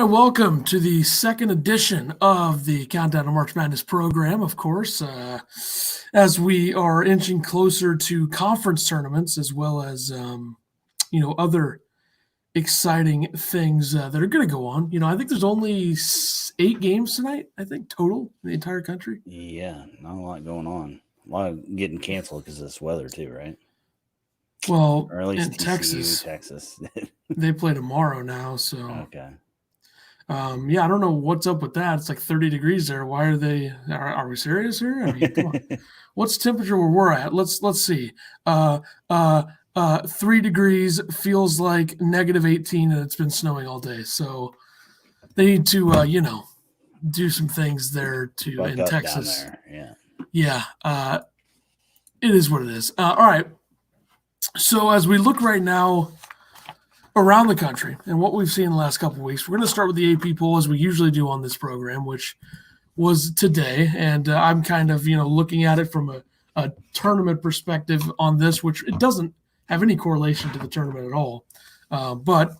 right, welcome to the second edition of the Countdown to March Madness program, of course, as we are inching closer to conference tournaments as well as, other exciting things that are going to go on. I think there's only 8 games tonight, I think, total in the entire country. Yeah, not a lot going on. A lot of getting canceled because of this weather too, right? Well, Or at least in TCU, Texas, Texas. they play tomorrow now, so Okay. I don't know what's up with that. It's like 30 degrees there. Why are they? Are we serious here? I mean, come on. What's the temperature where we're at? Let's see. 3 degrees feels like -18, and it's been snowing all day. So they need to, do some things there Buck in up Texas. down there. Yeah. It is what it is. All right. So as we look right now around the country and what we've seen in the last couple of weeks, we're going to start with the AP poll as we usually do on this program, which was today. And I'm kind of, looking at it from a tournament perspective on this, which it doesn't have any correlation to the tournament at all. But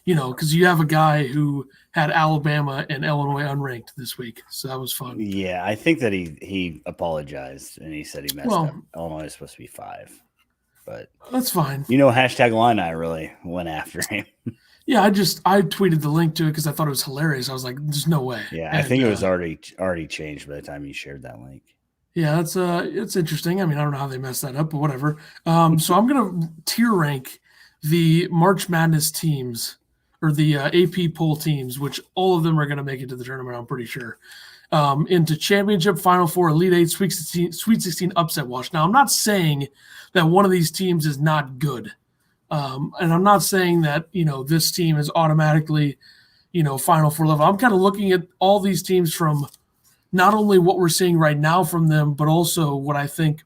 because you have a guy who had Alabama and Illinois unranked this week. So that was fun. Yeah, I think that he apologized and he said he messed up. Illinois is supposed to be 5. But that's fine. #Illini really went after him. Yeah, I tweeted the link to it because I thought it was hilarious. I was like, "There's no way." Yeah, I think it was already changed by the time you shared that link. Yeah, that's it's interesting. I mean, I don't know how they messed that up, but whatever. So I'm gonna tier rank the March Madness teams or the AP poll teams, which all of them are gonna make it to the tournament. I'm pretty sure. Into championship, Final Four, Elite Eight, Sweet 16 upset watch. Now, I'm not saying that one of these teams is not good. And I'm not saying that, this team is automatically, Final Four level. I'm kind of looking at all these teams from not only what we're seeing right now from them, but also what I think,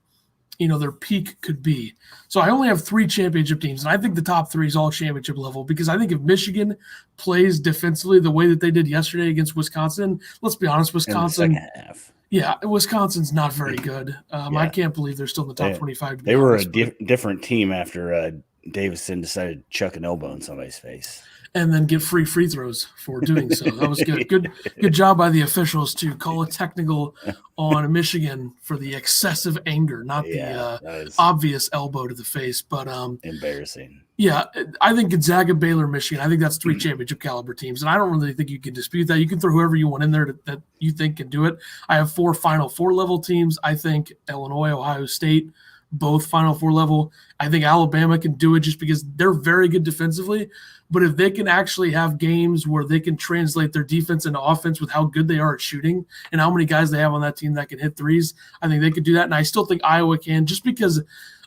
their peak could be. So I only have 3 championship teams, and I think the top 3 is all championship level because I think if Michigan plays defensively the way that they did yesterday against Wisconsin, let's be honest, Wisconsin. In the second half. Yeah, Wisconsin's not very good. I can't believe they're still in the top 25. They were a different team after Davison decided to chuck an elbow in somebody's face. And then get free throws for doing so. That was good. Good job by the officials to call a technical on Michigan for the excessive anger, not the obvious elbow to the face. But embarrassing. Yeah, I think Gonzaga, Baylor, Michigan. I think that's 3 championship caliber teams, and I don't really think you can dispute that. You can throw whoever you want in there that you think can do it. I have 4 Final Four level teams. I think Illinois, Ohio State, both Final Four level. I think Alabama can do it just because they're very good defensively. But if they can actually have games where they can translate their defense into offense with how good they are at shooting and how many guys they have on that team that can hit threes, I think they could do that. And I still think Iowa can, just because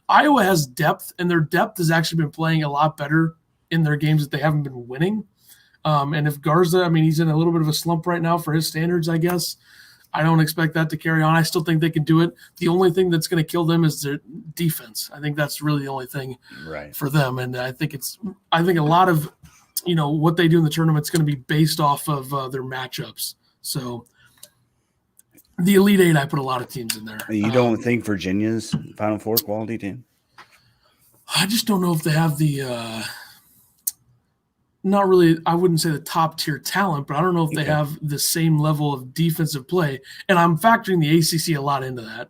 Iowa has depth, and their depth has actually been playing a lot better in their games that they haven't been winning. And if Garza, he's in a little bit of a slump right now for his standards, I guess. I don't expect that to carry on. I still think they can do it. The only thing that's going to kill them is their defense. I think that's really the only thing for them. And I think a lot of, what they do in the tournament is going to be based off of their matchups. So the Elite Eight, I put a lot of teams in there. You don't think Virginia's Final Four quality team? I just don't know if they have the not really, I wouldn't say the top tier talent, but I don't know if they have the same level of defensive play. And I'm factoring the ACC a lot into that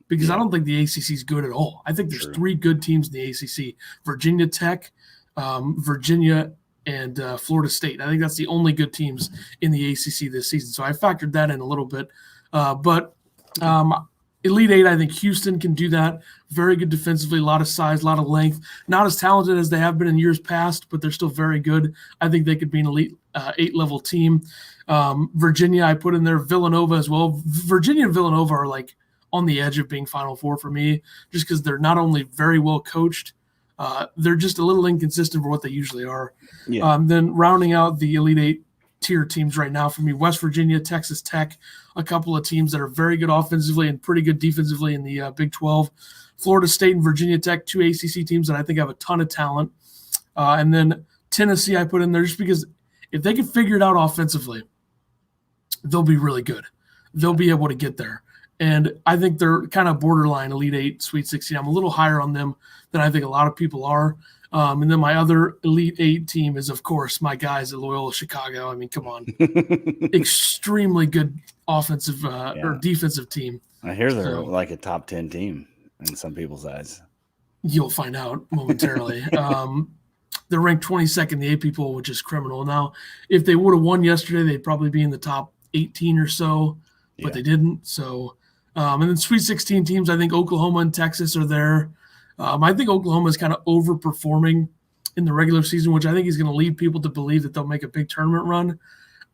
because I don't think the ACC is good at all. I think there's 3 good teams in the ACC: Virginia Tech, Virginia, and Florida State. I think that's the only good teams in the ACC this season. So I factored that in a little bit. But Elite Eight, I think Houston can do that. Very good defensively, a lot of size, a lot of length. Not as talented as they have been in years past, but they're still very good. I think they could be an Elite 8 level team. Virginia, I put in there. Villanova as well. Virginia and Villanova are like on the edge of being Final Four for me, just because they're not only very well coached, they're just a little inconsistent for what they usually are. Yeah. Then rounding out the Elite Eight tier teams right now for me: West Virginia, Texas Tech, a couple of teams that are very good offensively and pretty good defensively in the Big 12. Florida State and Virginia Tech, 2 ACC teams that I think have a ton of talent. And then Tennessee I put in there just because if they can figure it out offensively, they'll be really good. They'll be able to get there. And I think they're kind of borderline Elite Eight, Sweet 16. I'm a little higher on them than I think a lot of people are. And then my other Elite Eight team is, of course, my guys at Loyola Chicago. I mean, come on. Extremely good offensive or defensive team. I hear they're like a top 10 team in some people's eyes. You'll find out momentarily. They're ranked 22nd in the AP poll, which is criminal. Now, if they would have won yesterday, they'd probably be in the top 18 or so, but they didn't. So, and then Sweet 16 teams, I think Oklahoma and Texas are there. I think Oklahoma is kind of overperforming in the regular season, which I think is going to lead people to believe that they'll make a big tournament run.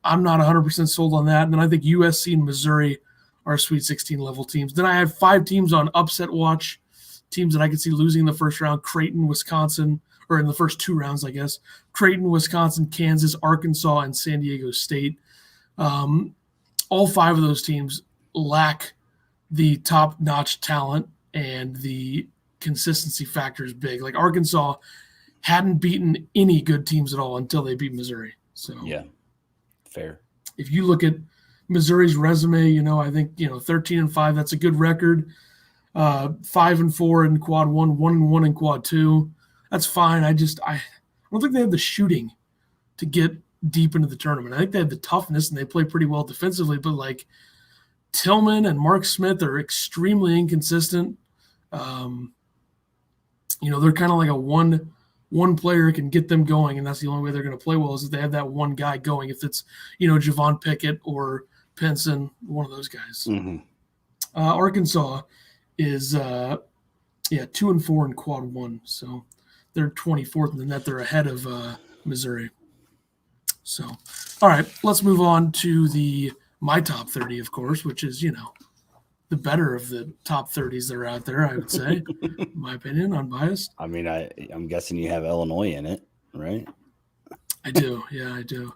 I'm not 100% sold on that. And then I think USC and Missouri are Sweet 16 level teams. Then I have 5 teams on upset watch, teams that I could see losing in the first round: Creighton, Wisconsin, or in the first 2 rounds, I guess. Creighton, Wisconsin, Kansas, Arkansas, and San Diego State. All 5 of those teams lack the top-notch talent, and the consistency factor is big. Like Arkansas hadn't beaten any good teams at all until they beat Missouri. So yeah, fair. If you look at Missouri's resume, I think 13-5. That's a good record. 5-4 in quad 1, 1-1 in quad 2. That's fine. I don't think they have the shooting to get deep into the tournament. I think they have the toughness and they play pretty well defensively, but like Tillman and Mark Smith are extremely inconsistent. They're kind of like a one player can get them going, and that's the only way they're going to play well is if they have that one guy going. If it's Javon Pickett or Pinson, one of those guys. Mm-hmm. Arkansas is 2-4 in quad 1, so they're 24th in the net. They're ahead of Missouri. So, all right, let's move on to my top 30, of course, which is the better of the top 30s that are out there, I would say, in my opinion, unbiased. I mean, I'm guessing you have Illinois in it, right? I do. Yeah, I do.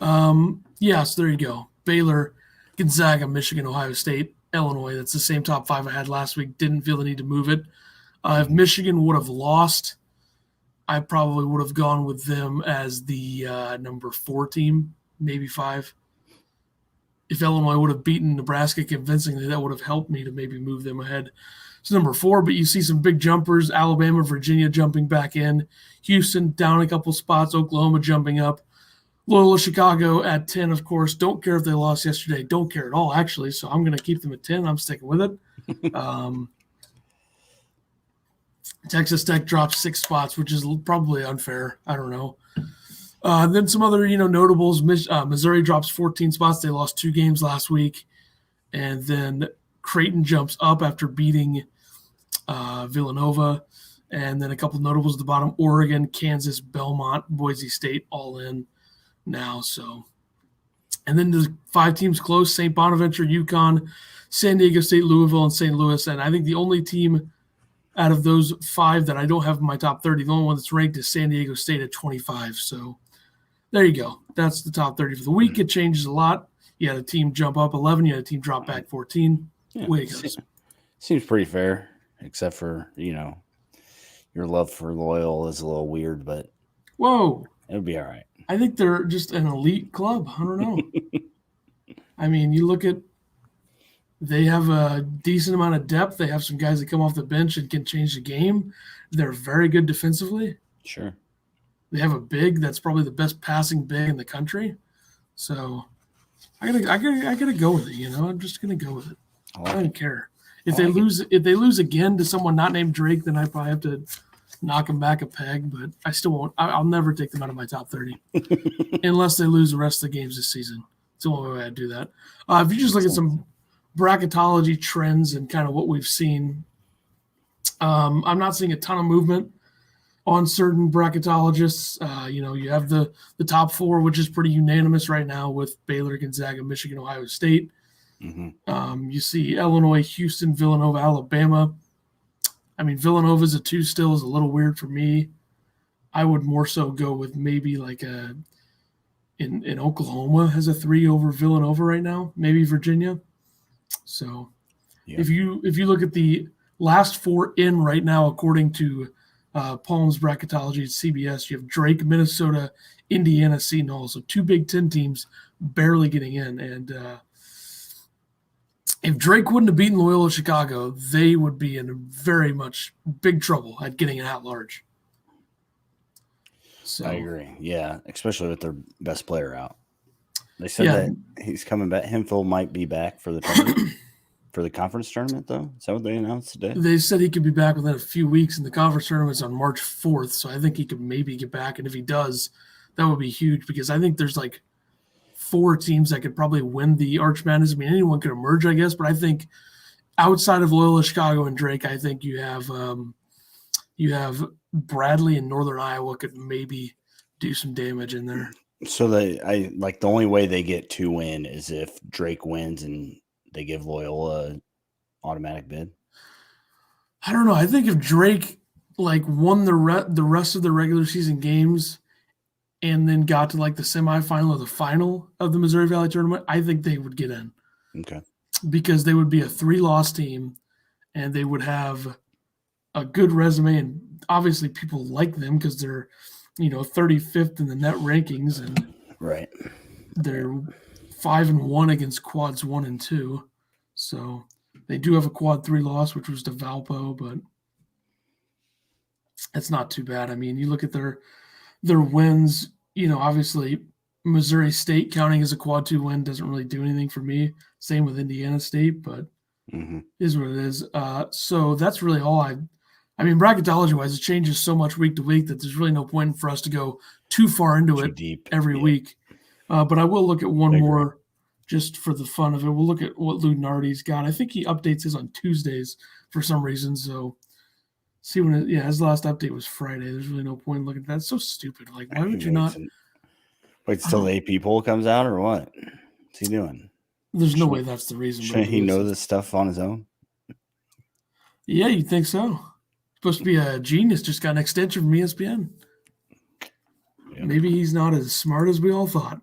So there you go. Baylor, Gonzaga, Michigan, Ohio State, Illinois. That's the same top 5 I had last week. Didn't feel the need to move it. If Michigan would have lost, I probably would have gone with them as the number 4 team, maybe 5. If Illinois would have beaten Nebraska convincingly, that would have helped me to maybe move them ahead. It's number 4, but you see some big jumpers: Alabama, Virginia jumping back in, Houston down a couple spots, Oklahoma jumping up, Loyola Chicago at 10, of course. Don't care if they lost yesterday. Don't care at all, actually. So I'm going to keep them at 10. I'm sticking with it. Texas Tech drops 6 spots, which is probably unfair. I don't know. Then some other, notables. Missouri drops 14 spots. They lost 2 games last week. And then Creighton jumps up after beating Villanova. And then a couple notables at the bottom: Oregon, Kansas, Belmont, Boise State, all in now. So, and then the 5 teams close: St. Bonaventure, UConn, San Diego State, Louisville, and St. Louis. And I think the only team out of those 5 that I don't have in my top 30, the only one that's ranked is San Diego State at 25. So there you go. That's the top 30 for the week. It changes a lot. You had a team jump up 11. You had a team drop back 14. Way it goes. Seems pretty fair, except for, your love for Loyal is a little weird, but whoa, it'll be all right. I think they're just an elite club. I don't know. I mean, you look at, they have a decent amount of depth. They have some guys that come off the bench and can change the game. They're very good defensively. Sure. They have a big that's probably the best passing big in the country. So I gotta go with it. I'm just gonna go with it. I don't care if they lose. If they lose again to someone not named Drake, then I probably have to knock them back a peg. But I still won't. I'll never take them out of my top 30 unless they lose the rest of the games this season. It's the only way I do that. If you just look at some bracketology trends and kind of what we've seen, I'm not seeing a ton of movement on certain bracketologists. You have the top 4, which is pretty unanimous right now with Baylor, Gonzaga, Michigan, Ohio State. Mm-hmm. You see Illinois, Houston, Villanova, Alabama. I mean, Villanova's a 2 still is a little weird for me. I would more so go with maybe like in Oklahoma has a 3 over Villanova right now, maybe Virginia. So if you look at the last 4 in right now, according to Palm's bracketology at CBS, you have Drake, Minnesota, Indiana, Seton Hall. So 2 Big Ten teams barely getting in. And if Drake wouldn't have beaten Loyola Chicago, they would be in very much big trouble at getting an at-large. I So agree. Yeah, especially with their best player out. They said yeah, that he's coming back. Hemphill might be back for the tournament, for the conference tournament, though. Is that what they announced today? they said he could be back within a few weeks, and the conference tournament's on March 4th. So I think he could maybe get back, and if he does, that would be huge because I think there's like 4 teams that could probably win the Arch Madness. I mean, anyone could emerge, I guess, but I think outside of Loyola Chicago and Drake, I think you have Bradley and Northern Iowa could maybe do some damage in there. So I like the only way they get 2 win is if Drake wins and they give Loyola an automatic bid. I don't know. I think if Drake like won the rest of the regular season games and then got to like the semifinal or the final of the Missouri Valley tournament, I think they would get in. Okay. Because they would be a 3-loss team and they would have a good resume, and obviously people like them because they're 35th in the net rankings, and right, they're 5-1 against quads 1 and 2. So they do have a quad 3 loss, which was to Valpo, but it's not too bad. I mean, you look at their wins, obviously Missouri State counting as a quad 2 win doesn't really do anything for me. Same with Indiana State, but is what it is. So that's really all I mean, bracketology-wise, it changes so much week to week that there's really no point for us to go too far into it deep every week. But I will look at one more just for the fun of it. We'll look at what Lunardi's got. I think he updates his on Tuesdays for some reason. So see when his last update was Friday. There's really no point in looking at that. It's so stupid. Like, why would you not? Wait till the AP poll comes out or what? What's he doing? There's no way that's the reason. Shouldn't he know this stuff on his own? Yeah, you'd think so. Supposed to be a genius, just got an extension from ESPN. Yep. Maybe he's not as smart as we all thought.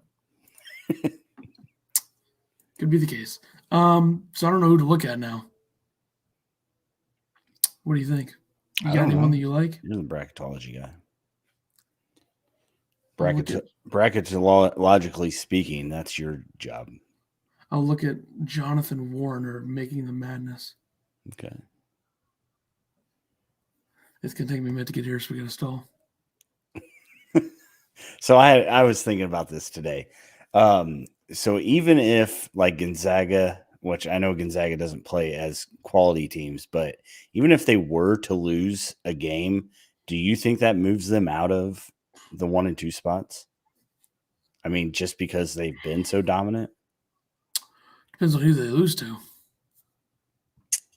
Could be the case. So I don't know who to look at now. What do you think? You got anyone that you like? You're the bracketology guy. Bracketologically speaking, that's your job. I'll look at Jonathan Warner making the madness. Okay. It's going to take me a minute to get here, so we got to stall. So I was thinking about this today. So even if like Gonzaga, which I know Gonzaga doesn't play as quality teams, but even if they were to lose a game, do you think that moves them out of the 1 and 2 spots? I mean, just because they've been so dominant? Depends on who they lose to.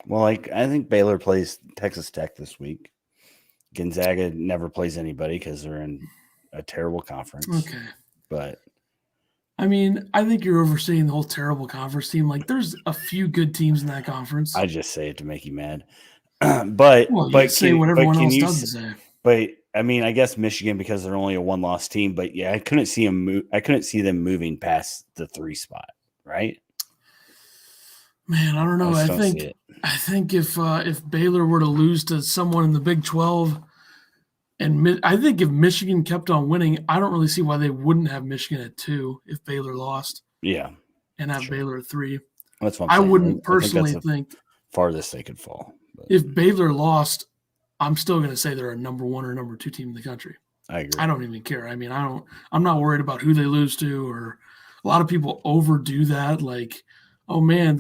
Well, like I think Baylor plays Texas Tech this week. Gonzaga never plays anybody because they're in a terrible conference. Okay. But I mean, I think you're overseeing the whole terrible conference team. Like, there's a few good teams in that conference. I just say it to make you mad. But say what everyone else doesn't say. But I mean, I guess Michigan, because they're only a 1-loss team. But yeah, I couldn't see them moving past the 3 spot, right? Man, I don't know. I think if Baylor were to lose to someone in the Big 12, and I think if Michigan kept on winning, I don't really see why they wouldn't have Michigan at 2 if Baylor lost. Yeah, and have Baylor at 3. That's what I'm saying. I wouldn't personally think farthest they could fall. But if Baylor lost, I'm still going to say they're a number 1 or number 2 team in the country. I agree. I don't even care. I mean, I'm not worried about who they lose to, or a lot of people overdo that. Like, oh man,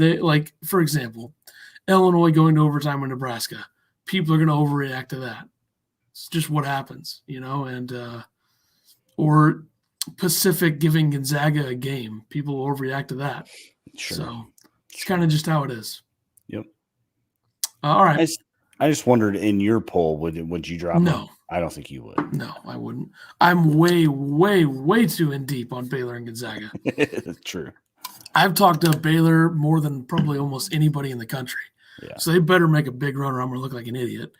for example, Illinois going to overtime with Nebraska. People are going to overreact to that. It's just what happens, and or Pacific giving Gonzaga a game. People will overreact to that. Sure. So it's kind of just how it is. Yep. All right. I just wondered, in your poll, would you drop? No. I don't think you would. No, I wouldn't. I'm way, way, way too in deep on Baylor and Gonzaga. That's true. I've talked to Baylor more than probably almost anybody in the country. Yeah. So they better make a big run or I'm going to look like an idiot.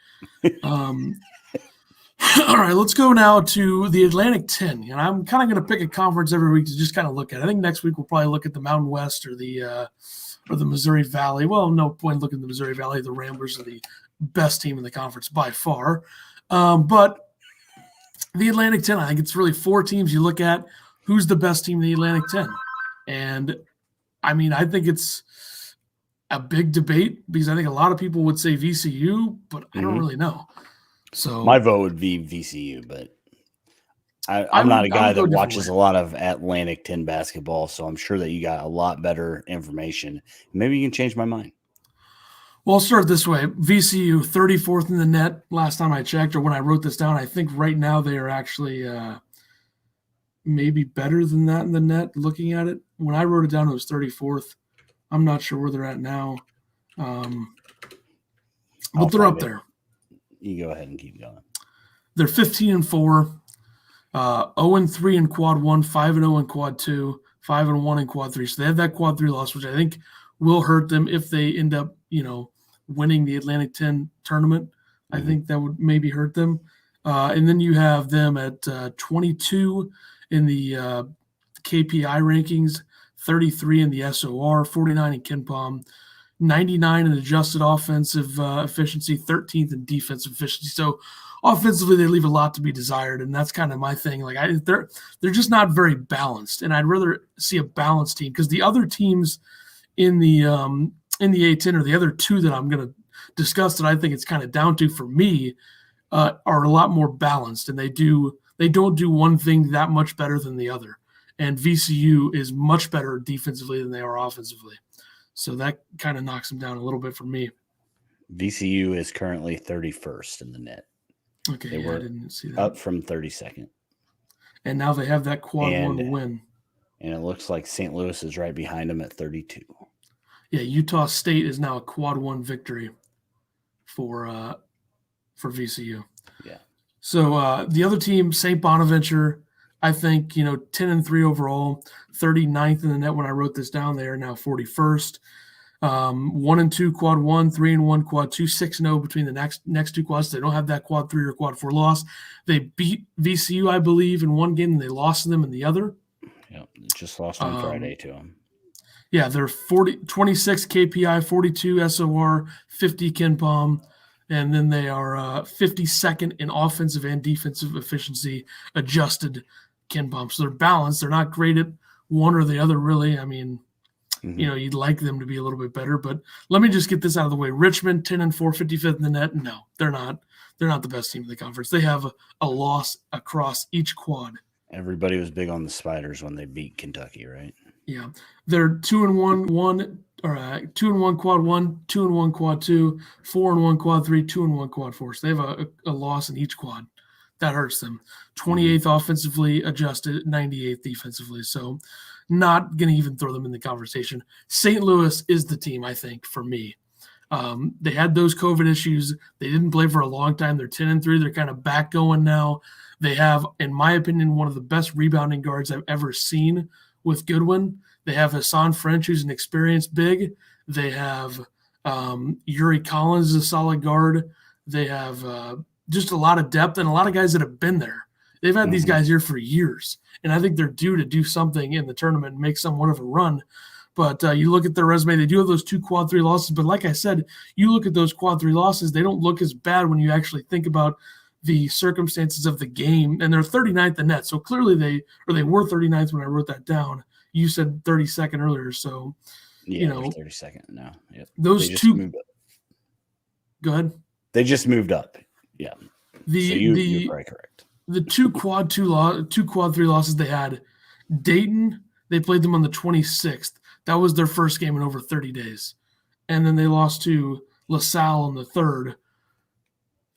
All right, let's go now to the Atlantic 10. And I'm kind of going to pick a conference every week to just kind of look at. I think next week we'll probably look at the Mountain West or the Missouri Valley. Well, no point looking at the Missouri Valley. The Ramblers are the best team in the conference by far. But the Atlantic 10, I think it's really 4 teams you look at. Who's the best team in the Atlantic 10? And, I mean, I think it's a big debate because I think a lot of people would say VCU, but I don't really know. So my vote would be VCU, but I'm not a I guy would go that a different watches way. a lot of Atlantic 10 basketball, so I'm sure that you got a lot better information. Maybe you can change my mind. Well, I'll start this way. VCU 34th in the net last time I checked, or when I wrote this down. I think right now they are actually maybe better than that in the net. Looking at it, when I wrote it down, it was 34th. I'm not sure where they're at now, I'll but they're find up it. there. You go ahead and keep going. They're 15-4, 0-3 in quad one, 5-0 in quad two, 5-1 in quad three. So they have that quad three loss, which I think will hurt them if they end up, winning the Atlantic 10 tournament. I think that would maybe hurt them. And then you have them at 22 in the KPI rankings, 33 in the SOR, 49 in KenPom, 99 in adjusted offensive efficiency, 13th in defensive efficiency. So offensively, they leave a lot to be desired, and that's kind of my thing. Like they're just not very balanced, and I'd rather see a balanced team because the other teams in the A10 or the other two that I'm going to discuss that I think it's kind of down to for me are a lot more balanced, and they don't do one thing that much better than the other. And VCU is much better defensively than they are offensively. So that kind of knocks them down a little bit for me. VCU is currently 31st in the net. Okay, They were I didn't see that. up from 32nd. And now they have that quad one win. And it looks like St. Louis is right behind them at 32. Yeah, Utah State is now a quad one victory for VCU. Yeah. So the other team, St. Bonaventure, I think 10-3 overall, 39th in the net. When I wrote this down, they are now 41st. 1-2 quad one, 3-1 quad two, 6-0 between the next two quads. They don't have that quad three or quad four loss. They beat VCU, I believe, in one game, and they lost to them in the other. Yeah, just lost on Friday to them. Yeah, they're 26 KPI, 42 SOR, 50 KenPom, and then they are 52nd in offensive and defensive efficiency adjusted KenPom. So they're balanced. They're not great at one or the other, really. I mean, you'd like them to be a little bit better, but let me just get this out of the way. Richmond, 10-4, 55th in the net. No, they're not. They're not the best team in the conference. They have a loss across each quad. Everybody was big on the Spiders when they beat Kentucky, right? Yeah, they're 2-1 quad one, 2-1 quad two, 4-1 quad three, 2-1 quad four. So they have a loss in each quad. That hurts them. 28th offensively adjusted, 98th defensively. So not going to even throw them in the conversation. St. Louis is the team, I think, for me. They had those COVID issues. They didn't play for a long time. They're 10-3. They're kind of back going now. They have, in my opinion, one of the best rebounding guards I've ever seen with Goodwin. They have Hassan French, who's an experienced big. They have Yuri Collins, a solid guard. They have just a lot of depth and a lot of guys that have been there. They've had these guys here for years, and I think they're due to do something in the tournament and make somewhat of a run. But you look at their resume, they do have those two quad three losses. But like I said, you look at those quad three losses, they don't look as bad when you actually think about the circumstances of the game. And they're 39th in net. So clearly they were 39th when I wrote that down. You said 32nd earlier. So, yeah, they're 32nd now. Yep. Those two. Go ahead. They just moved up. Yeah. You're probably correct. The two quad three losses they had, Dayton, they played them on the 26th. That was their first game in over 30 days. And then they lost to LaSalle on the 3rd.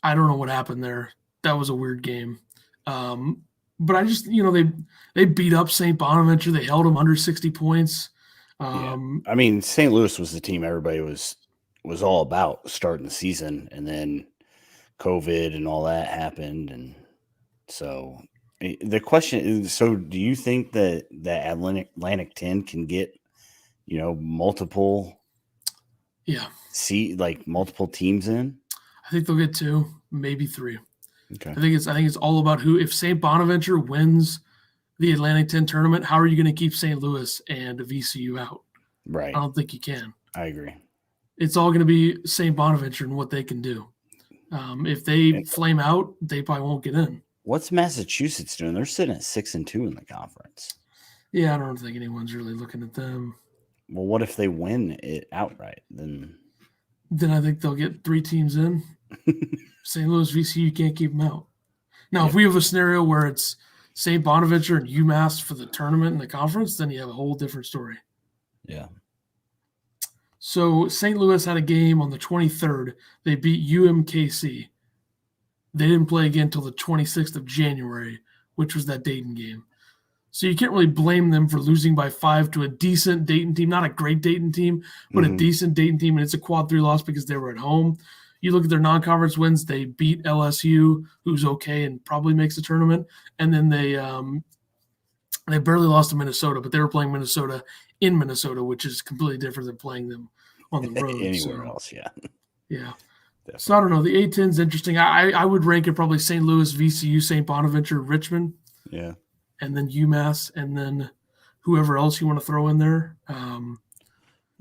I don't know what happened there. That was a weird game. But I just, they beat up St. Bonaventure. They held them under 60 points. I mean, St. Louis was the team everybody was all about starting the season, and then COVID and all that happened. And so the question is, so do you think that Atlantic 10 can get, multiple multiple teams in? I think they'll get 2, maybe 3. Okay. I think it's all about who. If St. Bonaventure wins the Atlantic 10 tournament, how are you going to keep St. Louis and VCU out? Right. I don't think you can. I agree. It's all going to be St. Bonaventure and what they can do. If they flame out, they probably won't get in. What's Massachusetts doing? They're sitting at 6-2 in the conference. Yeah, I don't think anyone's really looking at them. Well, what if they win it outright? Then I think they'll get 3 teams in. St. Louis, VCU, you can't keep them out. Now, if we have a scenario where it's St. Bonaventure and UMass for the tournament and the conference, then you have a whole different story. Yeah. So St. Louis had a game on the 23rd. They beat UMKC. They didn't play again until the 26th of January, which was that Dayton game. So you can't really blame them for losing by 5 to a decent Dayton team, not a great Dayton team, but a decent Dayton team, and it's a quad 3 loss because they were at home. You look at their non-conference wins, they beat LSU, who's okay and probably makes the tournament, and then they barely lost to Minnesota, but they were playing Minnesota in Minnesota, which is completely different than playing them on the road. Anywhere else, yeah. Yeah. Definitely. So I don't know. The A-10 is interesting. I would rank it probably St. Louis, VCU, St. Bonaventure, Richmond. Yeah. And then UMass, and then whoever else you want to throw in there.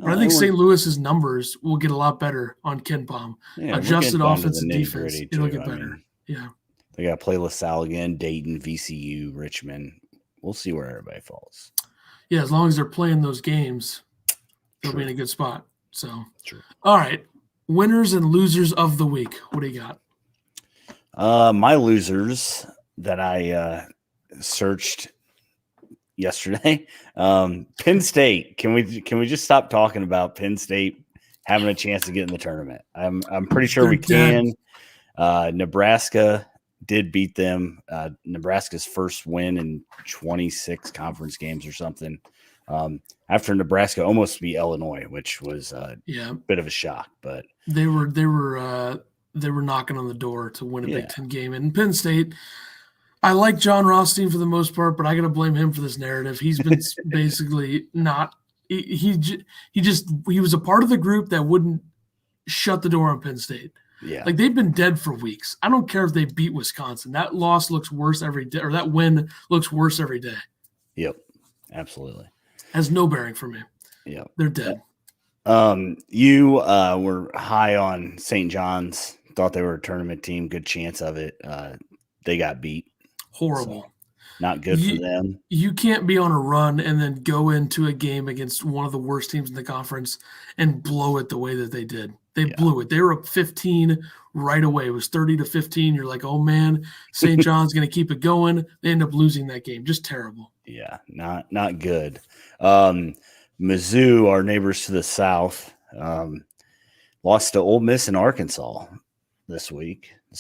But I think St. Louis's numbers will get a lot better on KenPom. Yeah, adjusted offense and defense, it'll get better. Yeah. They got to play LaSalle again, Dayton, VCU, Richmond. We'll see where everybody falls. Yeah, as long as they're playing those games, they'll be in a good spot. So, all right. Winners and losers of the week. What do you got? My losers that I searched yesterday. Penn State. Can we just stop talking about Penn State having a chance to get in the tournament? I'm pretty sure we can. Nebraska did beat them. Nebraska's first win in 26 conference games or something. After Nebraska almost beat Illinois, which was a bit of a shock, but they were knocking on the door to win a Big Ten game. And Penn State, I like John Rothstein for the most part, but I got to blame him for this narrative. He's been basically not. He was a part of the group that wouldn't shut the door on Penn State. Yeah, like they've been dead for weeks. I don't care if they beat Wisconsin. That loss looks worse every day, or that win looks worse every day. Yep, absolutely. Has no bearing for me. Yeah, they're dead. You were high on St. John's. Thought they were a tournament team. Good chance of it. They got beat. Horrible. So, not good for them. You can't be on a run and then go into a game against one of the worst teams in the conference and blow it the way that they did. They blew it. They were up 15 right away. It was 30-15. You're like, oh man, St. John's going to keep it going. They end up losing that game. Just terrible. Yeah, not good. Mizzou, our neighbors to the south, lost to Ole Miss and Arkansas this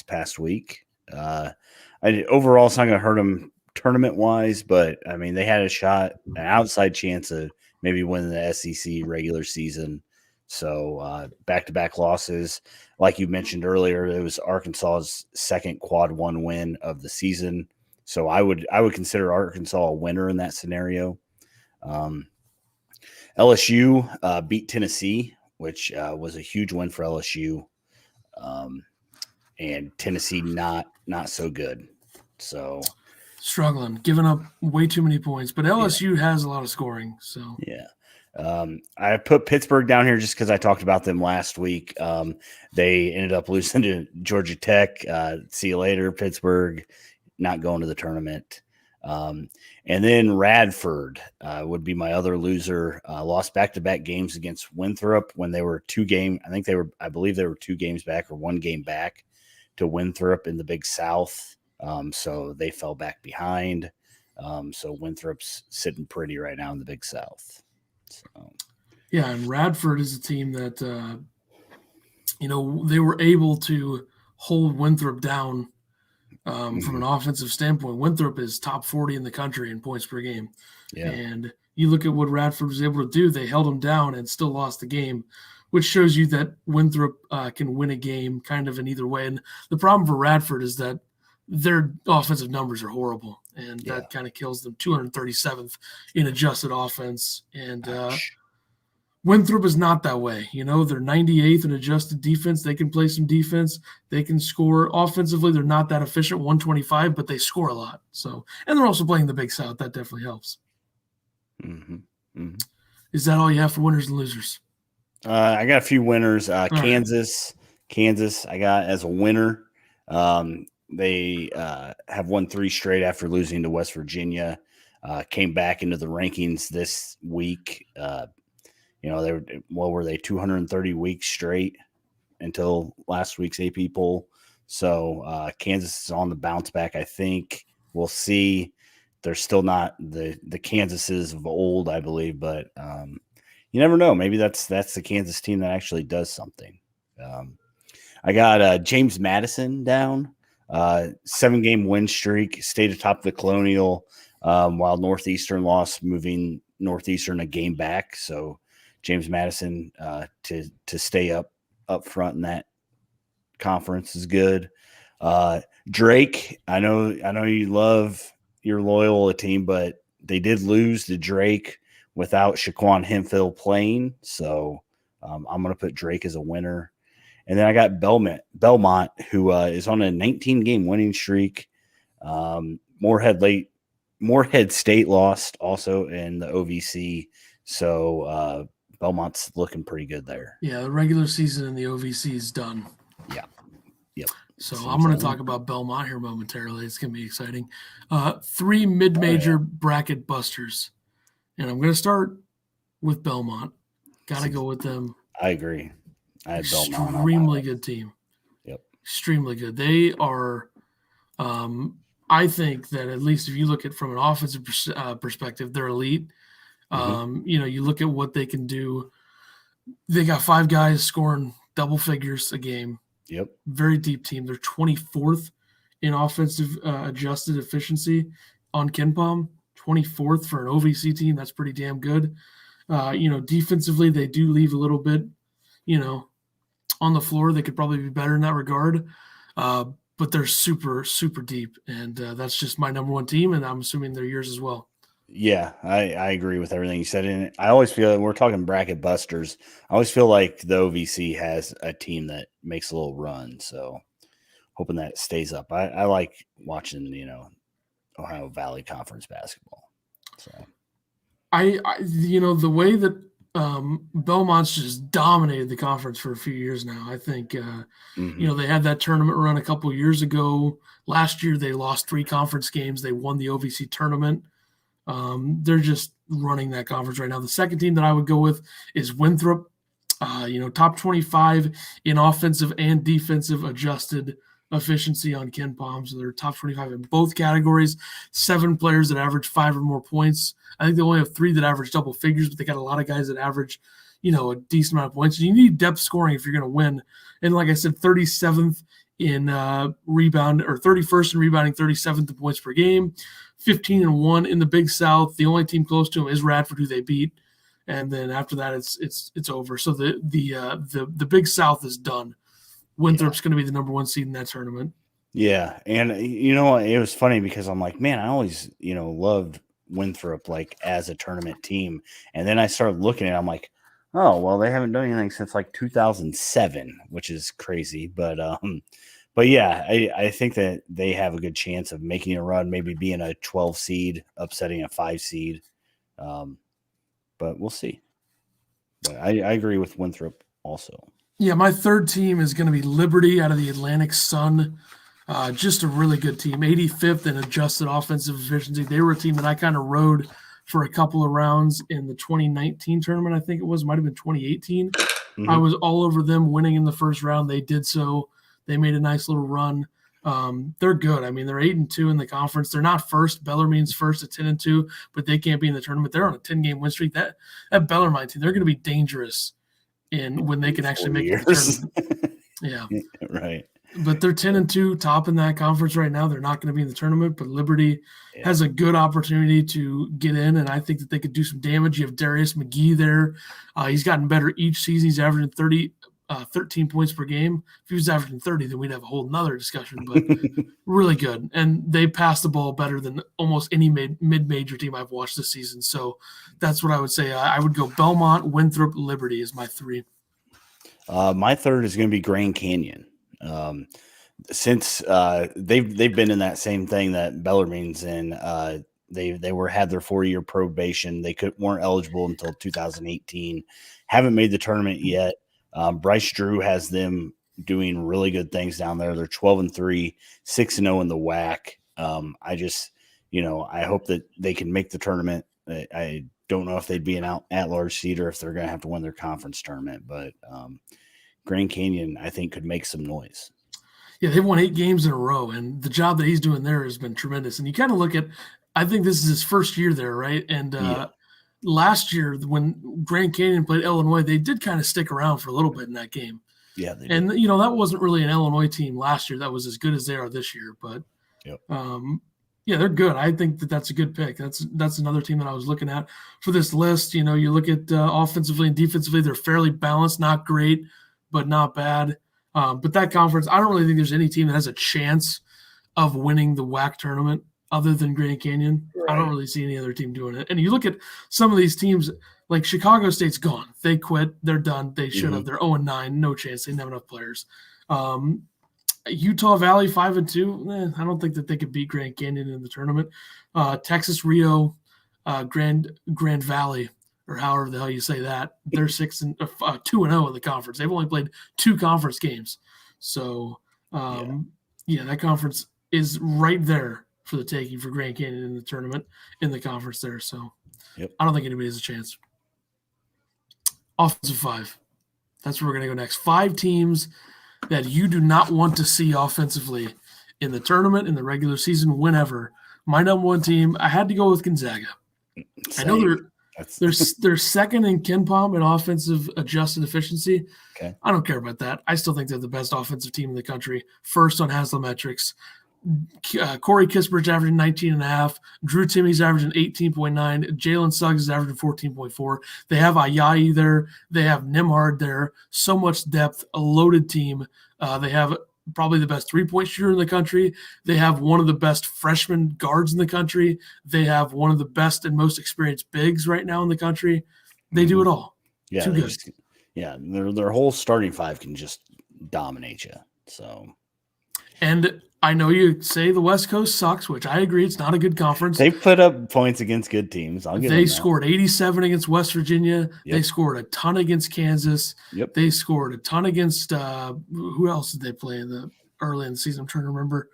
past week. Overall, it's not going to hurt them tournament-wise, but, I mean, they had an outside chance of maybe winning the SEC regular season. So, back-to-back losses. Like you mentioned earlier, it was Arkansas's second quad one win of the season. So, I would consider Arkansas a winner in that scenario. LSU beat Tennessee, which was a huge win for LSU. And Tennessee not so good. So struggling, giving up way too many points. But LSU has a lot of scoring. So I put Pittsburgh down here just because I talked about them last week. They ended up losing to Georgia Tech. See you later, Pittsburgh. Not going to the tournament. And then Radford would be my other loser. Lost back-to-back games against Winthrop when they were I believe they were 2 games back or 1 game back to Winthrop in the Big South. So they fell back behind. So Winthrop's sitting pretty right now in the Big South. So. Yeah, and Radford is a team that, they were able to hold Winthrop down from an offensive standpoint. Winthrop is top 40 in the country in points per game. Yeah. And you look at what Radford was able to do. They held them down and still lost the game, which shows you that Winthrop can win a game kind of in either way. And the problem for Radford is that their offensive numbers are horrible, and that kind of kills them. 237th in adjusted offense. And Winthrop is not that way. They're 98th in adjusted defense. They can play some defense. They can score. Offensively, they're not that efficient, 125, but they score a lot. So, and they're also playing the Big South. That definitely helps. Mm-hmm. Mm-hmm. Is that all you have for winners and losers? I got a few winners. Kansas, I got as a winner. They have won 3 straight after losing to West Virginia. Came back into the rankings this week. They were 230 weeks straight until last week's AP poll. So Kansas is on the bounce back. I think we'll see. they're still not the Kansases of old, I believe, but you never know. Maybe that's the Kansas team that actually does something. I got James Madison down, 7-game win streak, stayed atop the Colonial, while Northeastern lost, moving Northeastern a game back. So James Madison to stay up front in that conference is good. Drake, I know you love your Loyola team, but they did lose to Drake without Shaquan Hemphill playing. So I'm going to put Drake as a winner. And then I got Belmont, who is on a 19-game winning streak. Moorhead State lost also in the OVC. So Belmont's looking pretty good there. Yeah, the regular season in the OVC is done. Yeah. Yep. So I'm going to talk about Belmont here momentarily. It's going to be exciting. 3 mid-major bracket busters. And I'm going to start with Belmont. Got to go with them. I agree. I had Belmont. Extremely good team. Yep. Extremely good. They are, I think that at least if you look at from an offensive perspective, they're elite. You look at what they can do. They got 5 guys scoring double figures a game. Yep. Very deep team. They're 24th in offensive adjusted efficiency on KenPom. 24th for an OVC team. That's pretty damn good. Defensively, they do leave a little bit, on the floor. They could probably be better in that regard. But they're super, super deep. And that's just my number one team. And I'm assuming they're yours as well. Yeah, I agree with everything you said. And I always feel like we're talking bracket busters. I always feel like the OVC has a team that makes a little run. So hoping that stays up. I like watching, Ohio Valley Conference basketball. So the way that Belmont's just dominated the conference for a few years now. I think, they had that tournament run a couple of years ago. Last year, they lost 3 conference games. They won the OVC tournament. They're just running that conference right now. The second team that I would go with is Winthrop. Top 25 in offensive and defensive adjusted efficiency on KenPom. So they're top 25 in both categories. 7 players that average 5 or more points. I think they only have 3 that average double figures, but they got a lot of guys that average, a decent amount of points. You need depth scoring if you're going to win. And like I said, 37th in rebound, or 31st in rebounding, 37th in points per game. 15-1 in the Big South. The only team close to them is Radford, who they beat, and then after that, it's over. So the Big South is done. Winthrop's going to be the number 1 seed in that tournament. Yeah, and it was funny because I'm like, man, I always loved Winthrop like as a tournament team, and then I started looking at it, I'm like, oh well, they haven't done anything since like 2007, which is crazy, But yeah, I think that they have a good chance of making a run, maybe being a 12 seed, upsetting a 5 seed. But we'll see. But I agree with Winthrop also. Yeah, my third team is going to be Liberty out of the Atlantic Sun. Just a really good team. 85th in adjusted offensive efficiency. They were a team that I kind of rode for a couple of rounds in the 2019 tournament, I think it was. Might have been 2018. I was all over them winning in the first round. They did so. They made a nice little run. They're good. I mean, they're 8-2 in the conference. They're not first. Bellarmine's first at 10-2, but they can't be in the tournament. They're on a 10-game win streak. That Bellarmine team, they're going to be dangerous when they can actually make it to the tournament. Yeah. Right. But they're 10-2, top in that conference right now. They're not going to be in the tournament, but Liberty has a good opportunity to get in, and I think that they could do some damage. You have Darius McGee there. He's gotten better each season. He's averaging 13 points per game. If he was averaging 30, then we'd have a whole nother discussion, but really good. And they pass the ball better than almost any mid-major team I've watched this season. So that's what I would say. I would go Belmont, Winthrop, Liberty is my 3. My third is going to be Grand Canyon. Since they've been in that same thing that Bellarmine's in, they had their 4-year probation. They weren't eligible until 2018. Haven't made the tournament yet. Bryce Drew has them doing really good things down there. They're 12-3, 6-0 in the WAC. I hope that they can make the tournament. I don't know if they'd be an at-large seed or if they're going to have to win their conference tournament, but Grand Canyon, I think, could make some noise. Yeah, they've won 8 games in a row, and the job that he's doing there has been tremendous. And you kind of look at I think this is his first year there, right? And last year when Grand Canyon played Illinois, they did kind of stick around for a little bit in that game. Yeah, they and did. that wasn't really an Illinois team last year that was as good as they are this year. But yeah, they're good. I think that's a good pick. That's another team that I was looking at for this list. You look at offensively and defensively, they're fairly balanced, not great, but not bad. But that conference, I don't really think there's any team that has a chance of winning the WAC tournament other than Grand Canyon. Right. I don't really see any other team doing it. And you look at some of these teams, like Chicago State's gone. They quit. They're done. They should have. They're 0-9. No chance. They didn't have enough players. Utah Valley 5-2. I don't think that they could beat Grand Canyon in the tournament. Texas Rio, Grand Valley, or however the hell you say that. They're 2-0 in the conference. They've only played 2 conference games. So that conference is right there for the taking for Grand Canyon in the tournament in the conference there. So I don't think anybody has a chance. Offensive 5. That's where we're going to go next. 5 teams that you do not want to see offensively in the tournament, in the regular season, whenever. My number 1 team, I had to go with Gonzaga. Same. I know they're second in KenPom in offensive adjusted efficiency. Okay. I don't care about that. I still think they're the best offensive team in the country. First on Haslametrics. Corey Kispert averaging 19.5. Drew Timmy's averaging 18.9. Jalen Suggs is averaging 14.4. They have Ayayi there. They have Nimhard there. So much depth, a loaded team. They have probably the best three-point shooter in the country. They have one of the best freshman guards in the country. They have one of the best and most experienced bigs right now in the country. They do it all. Yeah, too good. Their whole starting 5 can just dominate you. So, and I know you say the West Coast sucks, which I agree. It's not a good conference. They put up points against good teams. They scored 87 against West Virginia. Yep. They scored a ton against Kansas. Yep. They scored a ton against who else did they play early in the season? I'm trying to remember.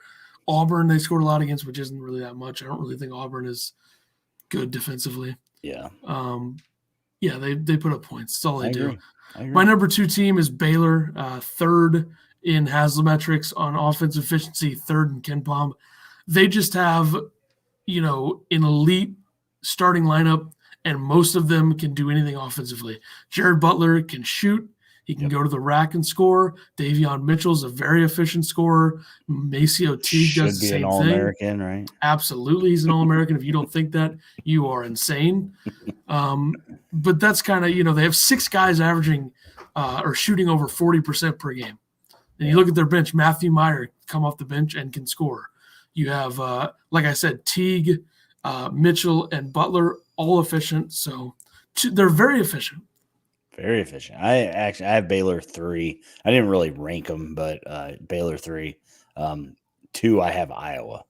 Auburn they scored a lot against, which isn't really that much. I don't really think Auburn is good defensively. Yeah. They put up points. That's all they do. I agree. My number 2 team is Baylor, third in Haslametrics on offensive efficiency, third in KenPom. They just have, an elite starting lineup, and most of them can do anything offensively. Jared Butler can shoot. He can go to the rack and score. Davion Mitchell's a very efficient scorer. Maceo Teague does the same thing. Should be an All-American, right? Absolutely, he's an All-American. If you don't think that, you are insane. But that's kind of, they have 6 guys averaging or shooting over 40% per game. And you look at their bench, Matthew Meyer come off the bench and can score. You have, like I said, Teague, Mitchell, and Butler, all efficient. So they're very efficient. Very efficient. I have Baylor 3. I didn't really rank them, but Baylor 3. 2, I have Iowa.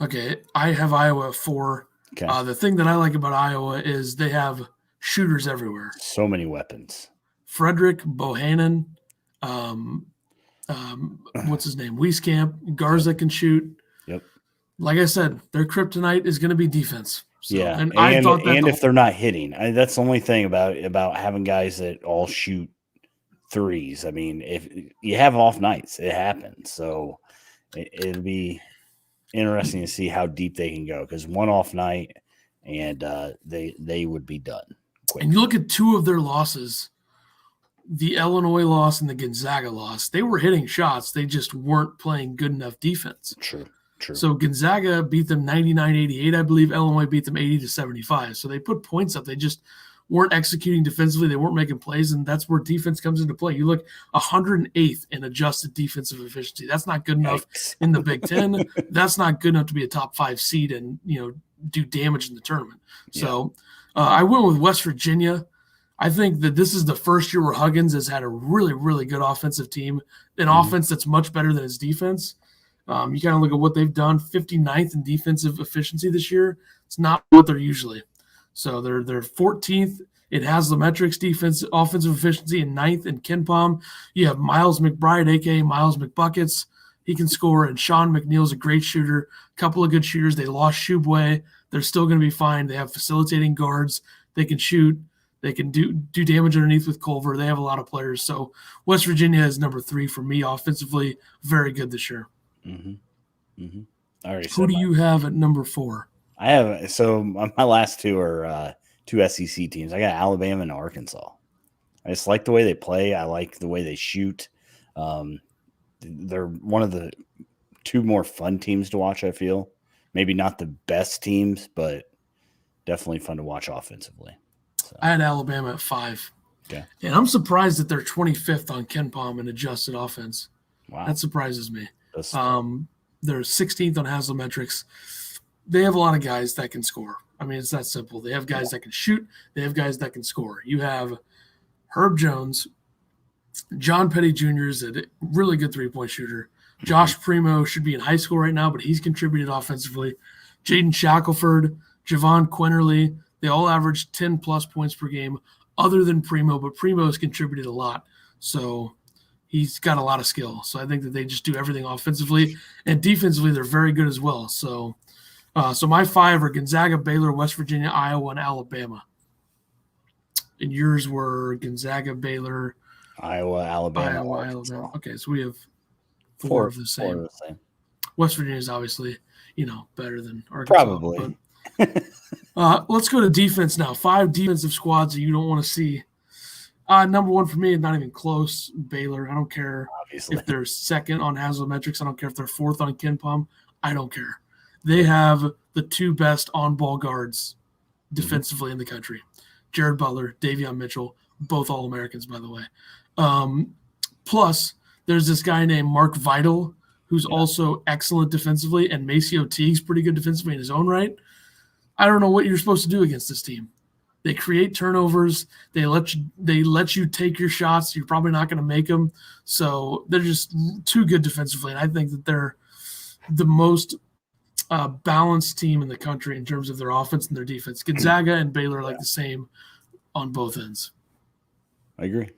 Okay, I have Iowa 4. Okay. The thing that I like about Iowa is they have shooters everywhere. So many weapons. Frederick Bohannon, what's his name? Wieskamp, Garza can shoot. Yep. Like I said, their kryptonite is going to be defense. So, yeah, and I thought that if they're not hitting, that's the only thing about having guys that all shoot threes. I mean, if you have off nights, it happens. So it'll be interesting to see how deep they can go, because one off night and they would be done quick. And you look at 2 of their losses, the Illinois loss and the Gonzaga loss. They were hitting shots. They just weren't playing good enough defense. True. So Gonzaga beat them 99-88. I believe Illinois beat them 80-75. So they put points up. They just weren't executing defensively. They weren't making plays, and that's where defense comes into play. You look 108th in adjusted defensive efficiency. That's not good enough in the Big Ten. That's not good enough to be a top 5 seed and do damage in the tournament. Yeah. So I went with West Virginia. I think that this is the first year where Huggins has had a really, really good offensive team, an offense that's much better than his defense. You kind of look at what they've done, 59th in defensive efficiency this year. It's not what they're usually. So they're 14th. It has the metrics defense, offensive efficiency, and 9th in KenPom. You have Miles McBride, a.k.a. Miles McBuckets. He can score, and Sean McNeil's a great shooter. A couple of good shooters. They lost Shubway. They're still going to be fine. They have facilitating guards. They can shoot. They can do damage underneath with Culver. They have a lot of players. So West Virginia is number 3 for me offensively. Very good this year. I already Who said do you have at number 4? I have so my last two are two SEC teams. I got Alabama and Arkansas. I just like the way they play. I like the way they shoot. They're one of the two more fun teams to watch, I feel. Maybe not the best teams, but definitely fun to watch offensively. So, I had Alabama at 5. okay. And I'm surprised that they're 25th on KenPom in adjusted offense. Wow. That surprises me. They're 16th on Haslametrics. They have a lot of guys that can score. I mean, it's that simple. They have guys that can shoot. They have guys that can score. You have Herb Jones. John Petty Jr. is a really good three-point shooter. Josh Primo should be in high school right now, but he's contributed offensively. Jaden Shackelford, Javon Quinterly, they all average 10-plus points per game other than Primo, but Primo has contributed a lot. So he's got a lot of skill. So I think that they just do everything offensively. And defensively, they're very good as well. So my 5 are Gonzaga, Baylor, West Virginia, Iowa, and Alabama. And yours were Gonzaga, Baylor, Alabama. Alabama. Okay, so we have four of the same. West Virginia is obviously, better than Arkansas. Probably. But, let's go to defense now. 5 defensive squads that you don't want to see. Number 1 for me is not even close. Baylor. I don't care if they're second on Haslametrics. I don't care if they're 4th on KenPom. I don't care. They have the 2 best on-ball guards defensively in the country. Jared Butler, Davion Mitchell, both All-Americans, by the way. Plus, there's this guy named Mark Vital, who's also excellent defensively, and Maceo Teague's pretty good defensively in his own right. I don't know what you're supposed to do against this team. They create turnovers. They let you take your shots. You're probably not going to make them. So they're just too good defensively, and I think that they're the most balanced team in the country in terms of their offense and their defense. Gonzaga and Baylor are like the same on both ends. I agree.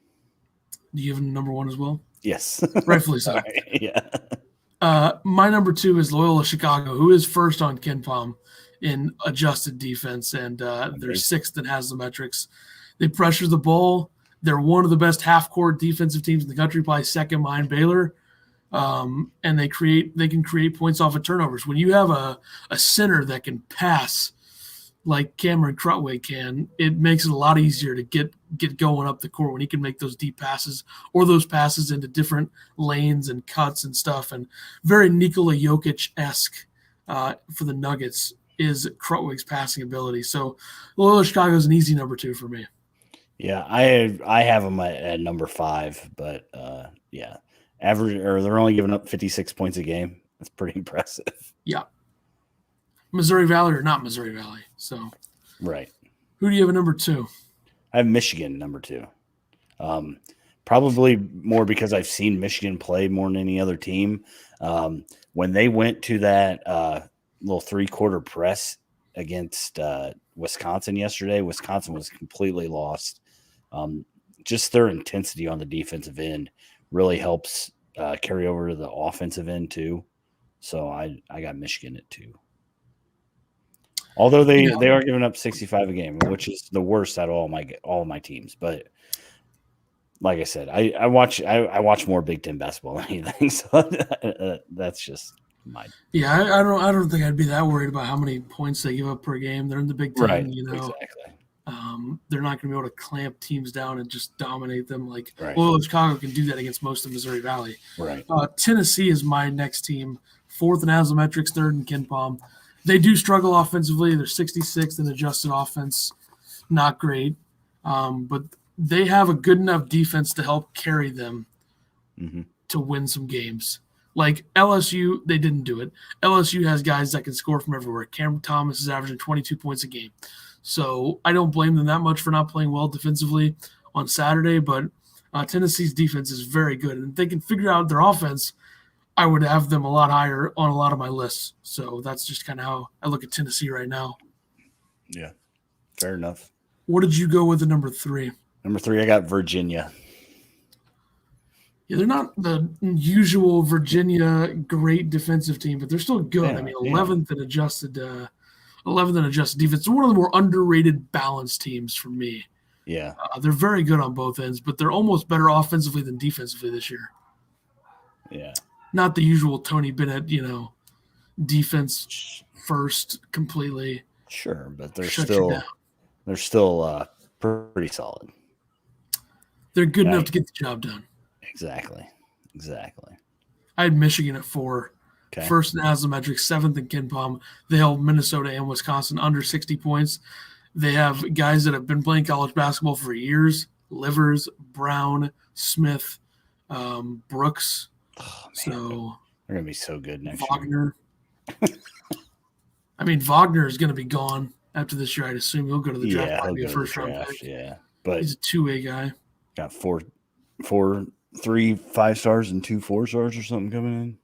Do you have number 1 as well? Yes. Rightfully so. Right. Yeah. My number 2 is Loyola Chicago, who is first on KenPom in adjusted defense, and they're 6th in Haslametrics. They pressure the ball. They're one of the best half-court defensive teams in the country, probably second behind Baylor. And they can create points off of turnovers. When you have a center that can pass like Cameron Crutway can, it makes it a lot easier to get going up the court when he can make those deep passes or those passes into different lanes and cuts and stuff. And very Nikola Jokic-esque for the Nuggets is Crutway's passing ability. So Loyola Chicago is an easy number 2 for me. Yeah, I have them at number 5, but yeah. Average, or they're only giving up 56 points a game. That's pretty impressive. Yeah. Missouri Valley or not Missouri Valley. So, right. Who do you have at number 2? I have Michigan number 2. Probably more because I've seen Michigan play more than any other team. When they went to that little 3-quarter press against Wisconsin yesterday, Wisconsin was completely lost. Just their intensity on the defensive end really helps carry over to the offensive end too. So I got Michigan at 2. Although they are giving up 65 a game, which is the worst out of all my teams. But like I said, I watch more Big Ten basketball than anything. So that's just my. Yeah, I don't think I'd be that worried about how many points they give up per game. They're in the Big Ten, right, Exactly. They're not going to be able to clamp teams down and just dominate them. Like, right. Well, Chicago can do that against most of Missouri Valley. Right. Tennessee is my next team, 4th in Haslametrics, 3rd in KenPom. They do struggle offensively. They're 66th in adjusted offense. Not great. But they have a good enough defense to help carry them to win some games. Like LSU, they didn't do it. LSU has guys that can score from everywhere. Cameron Thomas is averaging 22 points a game. So I don't blame them that much for not playing well defensively on Saturday, but Tennessee's defense is very good. And if they can figure out their offense, I would have them a lot higher on a lot of my lists. So that's just kind of how I look at Tennessee right now. Yeah, fair enough. What did you go with at number 3? Number 3, I got Virginia. Yeah, they're not the usual Virginia great defensive team, but they're still good. Yeah, I mean, 11th in adjusted 11th in adjusted defense. They're one of the more underrated balanced teams for me. Yeah. They're very good on both ends, but they're almost better offensively than defensively this year. Yeah. Not the usual Tony Bennett, defense first completely. Sure, but they're shut you down. still pretty solid. They're good enough to get the job done. Exactly. I had Michigan at 4. Okay. First in Aslometrics, 7th in KenPom. They held Minnesota and Wisconsin under 60 points. They have guys that have been playing college basketball for years: Livers, Brown, Smith, Brooks. Oh, man, so they're going to be so good next year. I mean, Wagner is going to be gone after this year. I'd assume he'll go to the draft. He'll be a go first to the round draft, pick. yeah. But he's a 2A guy. Got 3 5-stars and 2 4-stars or something coming in.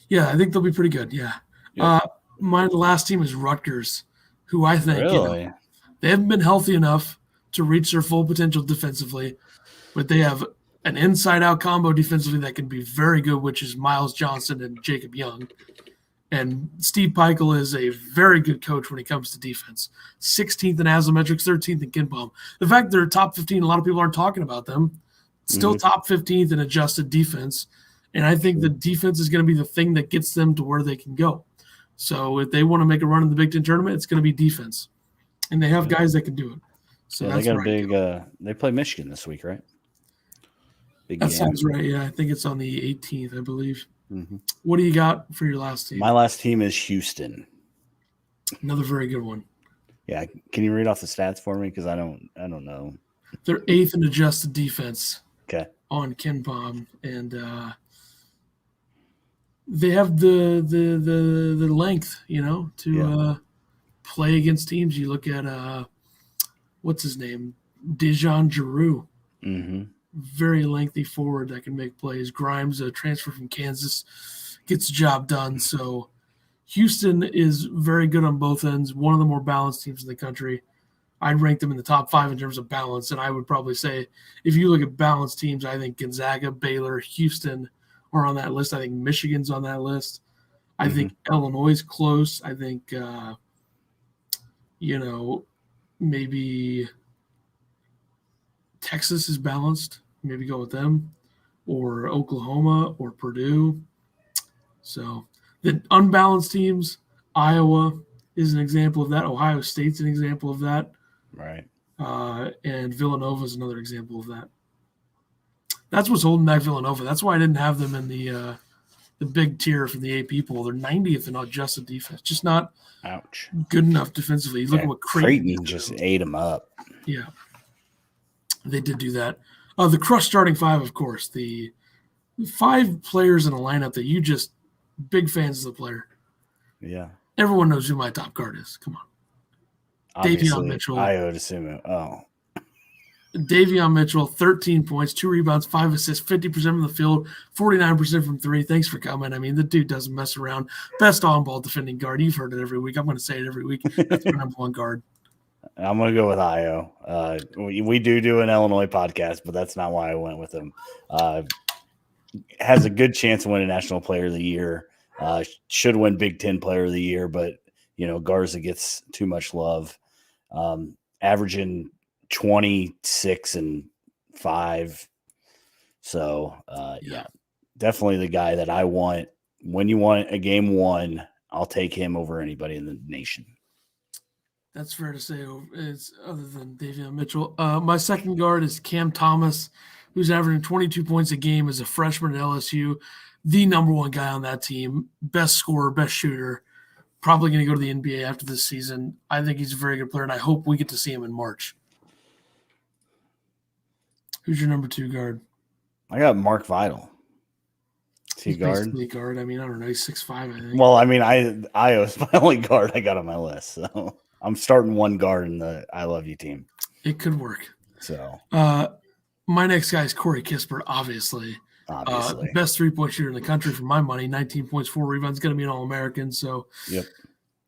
Yeah, I think they'll be pretty good. Yeah. Yep. My last team is Rutgers, who I think they haven't been healthy enough to reach their full potential defensively, but they have an inside-out combo defensively that can be very good, which is Miles Johnson and Jacob Young. And Steve Peichel is a very good coach when it comes to defense. 16th in Aslometrics, 13th in KenPom. The fact they're top 15, a lot of people aren't talking about them. Still top 15th in adjusted defense. And I think the defense is going to be the thing that gets them to where they can go. So if they want to make a run in the Big Ten tournament, it's going to be defense. And they have guys that can do it. So that's they got a big they play Michigan this week, right? Big game. Sounds right. Yeah, I think it's on the 18th, I believe. Mm-hmm. What do you got for your last team? My last team is Houston. Another very good one. Yeah, can you read off the stats for me? Because I don't know. They're 8th in adjusted defense. Okay. On KenPom, and they have the length, to play against teams. You look at what's his name, Dejan Giroux. Mm-hmm. Very lengthy forward that can make plays. Grimes, a transfer from Kansas, gets the job done. So Houston is very good on both ends. One of the more balanced teams in the country. I'd rank them in the top 5 in terms of balance, and I would probably say if you look at balanced teams, I think Gonzaga, Baylor, Houston are on that list. I think Michigan's on that list. I think Illinois is close. I think, maybe Texas is balanced. Maybe go with them, or Oklahoma or Purdue. So the unbalanced teams, Iowa is an example of that. Ohio State's an example of that. Right. And Villanova is another example of that. That's what's holding back Villanova. That's why I didn't have them in the big tier from the AP poll. They're 90th in adjusted defense. Just not good enough defensively. Look at what Creighton just ate them up. Yeah. They did do that. The Crush starting 5, of course. The 5 players in a lineup that you just big fans of the player. Yeah. Everyone knows who my top guard is. Come on. Davion Mitchell. I would assume it. Oh. Davion Mitchell, 13 points, 2 rebounds, 5 assists, 50% from the field, 49% from 3. Thanks for coming. I mean, the dude doesn't mess around. Best on-ball defending guard. You've heard it every week. I'm going to say it every week. That's my number 1 guard. I'm going to go with Io. We do an Illinois podcast, but that's not why I went with him. Has a good chance to win a National Player of the Year. Should win Big Ten Player of the Year, but, Garza gets too much love. Averaging 26 and 5. So, definitely the guy that I want. When you want a game 1, I'll take him over anybody in the nation. That's fair to say. It's other than Davion Mitchell. My second guard is Cam Thomas, who's averaging 22 points a game as a freshman at LSU. The number 1 guy on that team, best scorer, best shooter. Probably going to go to the NBA after this season. I think he's a very good player, and I hope we get to see him in March. Who's your number 2 guard? I got Mark Vidal. He's guard. Guard. I mean, I don't know. He's 6'5", I think. Well, I mean, Io is my only guard I got on my list, so I'm starting 1 guard in the I Love You team. It could work. So, my next guy is Corey Kispert, obviously. Best 3-point shooter in the country for my money. 19 points, 4 rebounds. Going to be an All-American. So,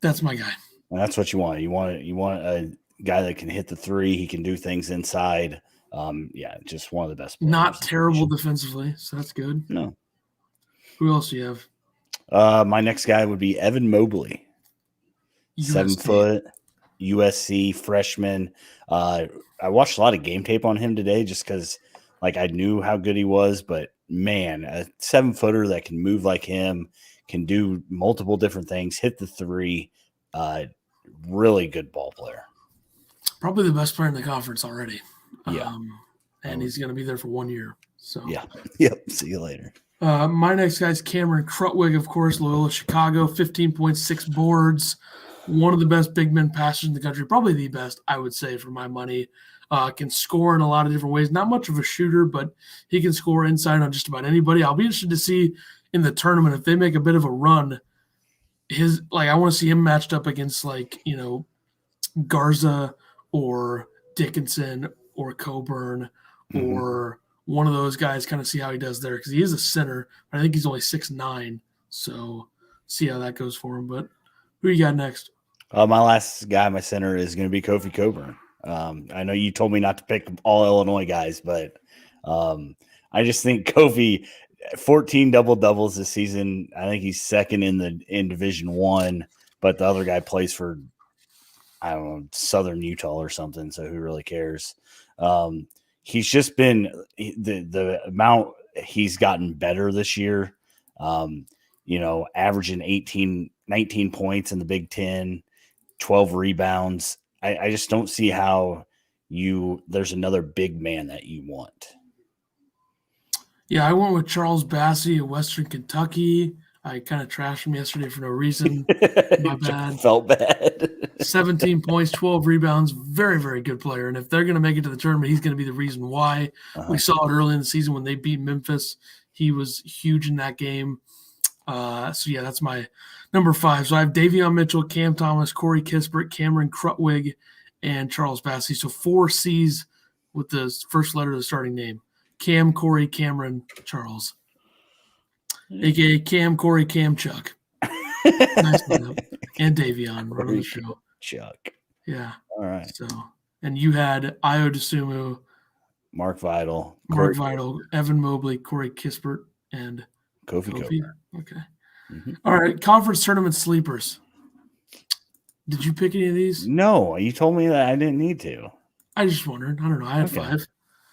that's my guy. And that's what you want. You want a guy that can hit the 3. He can do things inside. Just one of the best players. Not terrible defensively, so that's good. No. Who else do you have? My next guy would be Evan Mobley. USC. 7 foot, USC freshman. I watched a lot of game tape on him today just because, I knew how good he was. But, man, a 7-footer that can move like him, can do multiple different things, hit the three. Really good ball player. Probably the best player in the conference already. Yeah. And he's going to be there for 1 year. So yeah. Yep. See you later. My next guy is Cameron Krutwig, of course, Loyola Chicago, 15.6 boards. One of the best big men passers in the country, probably the best, I would say, for my money. Can score in a lot of different ways. Not much of a shooter, but he can score inside on just about anybody. I'll be interested to see in the tournament if they make a bit of a run. I want to see him matched up against Garza or Dickinson or Coburn or one of those guys, kind of see how he does there, because he is a center. But I think he's only 6'9", so see how that goes for him. But who you got next? My last guy, my center, is going to be Kofi Coburn. I know you told me not to pick all Illinois guys, but I just think Kofi, 14 double-doubles this season. I think he's second in Division I, but the other guy plays for, I don't know, Southern Utah or something, so who really cares? He's just been the amount he's gotten better this year, averaging 19 points in the Big Ten, 12 rebounds. I just don't see how there's another big man that you want. Yeah, I went with Charles Bassey of Western Kentucky. I kind of trashed him yesterday for no reason. My bad. Felt bad. 17 points, 12 rebounds. Very, very good player. And if they're going to make it to the tournament, he's going to be the reason why. We saw it early in the season when they beat Memphis. He was huge in that game. That's my number 5. So I have Davion Mitchell, Cam Thomas, Corey Kispert, Cameron Krutwig, and Charles Bassey. So 4 C's with the first letter of the starting name. Cam, Corey, Cameron, Charles. A.K.A. Cam, Corey, Cam, Chuck. Nice lineup. And Davion running the show. Chuck. Yeah. All right. So, and you had Io DeSumo, Mark Vidal, Evan Mobley, Corey Kispert, and Kofi. Okay. All right. Conference tournament sleepers. Did you pick any of these? No, you told me that I didn't need to. I just wondered. I don't know. I had 5.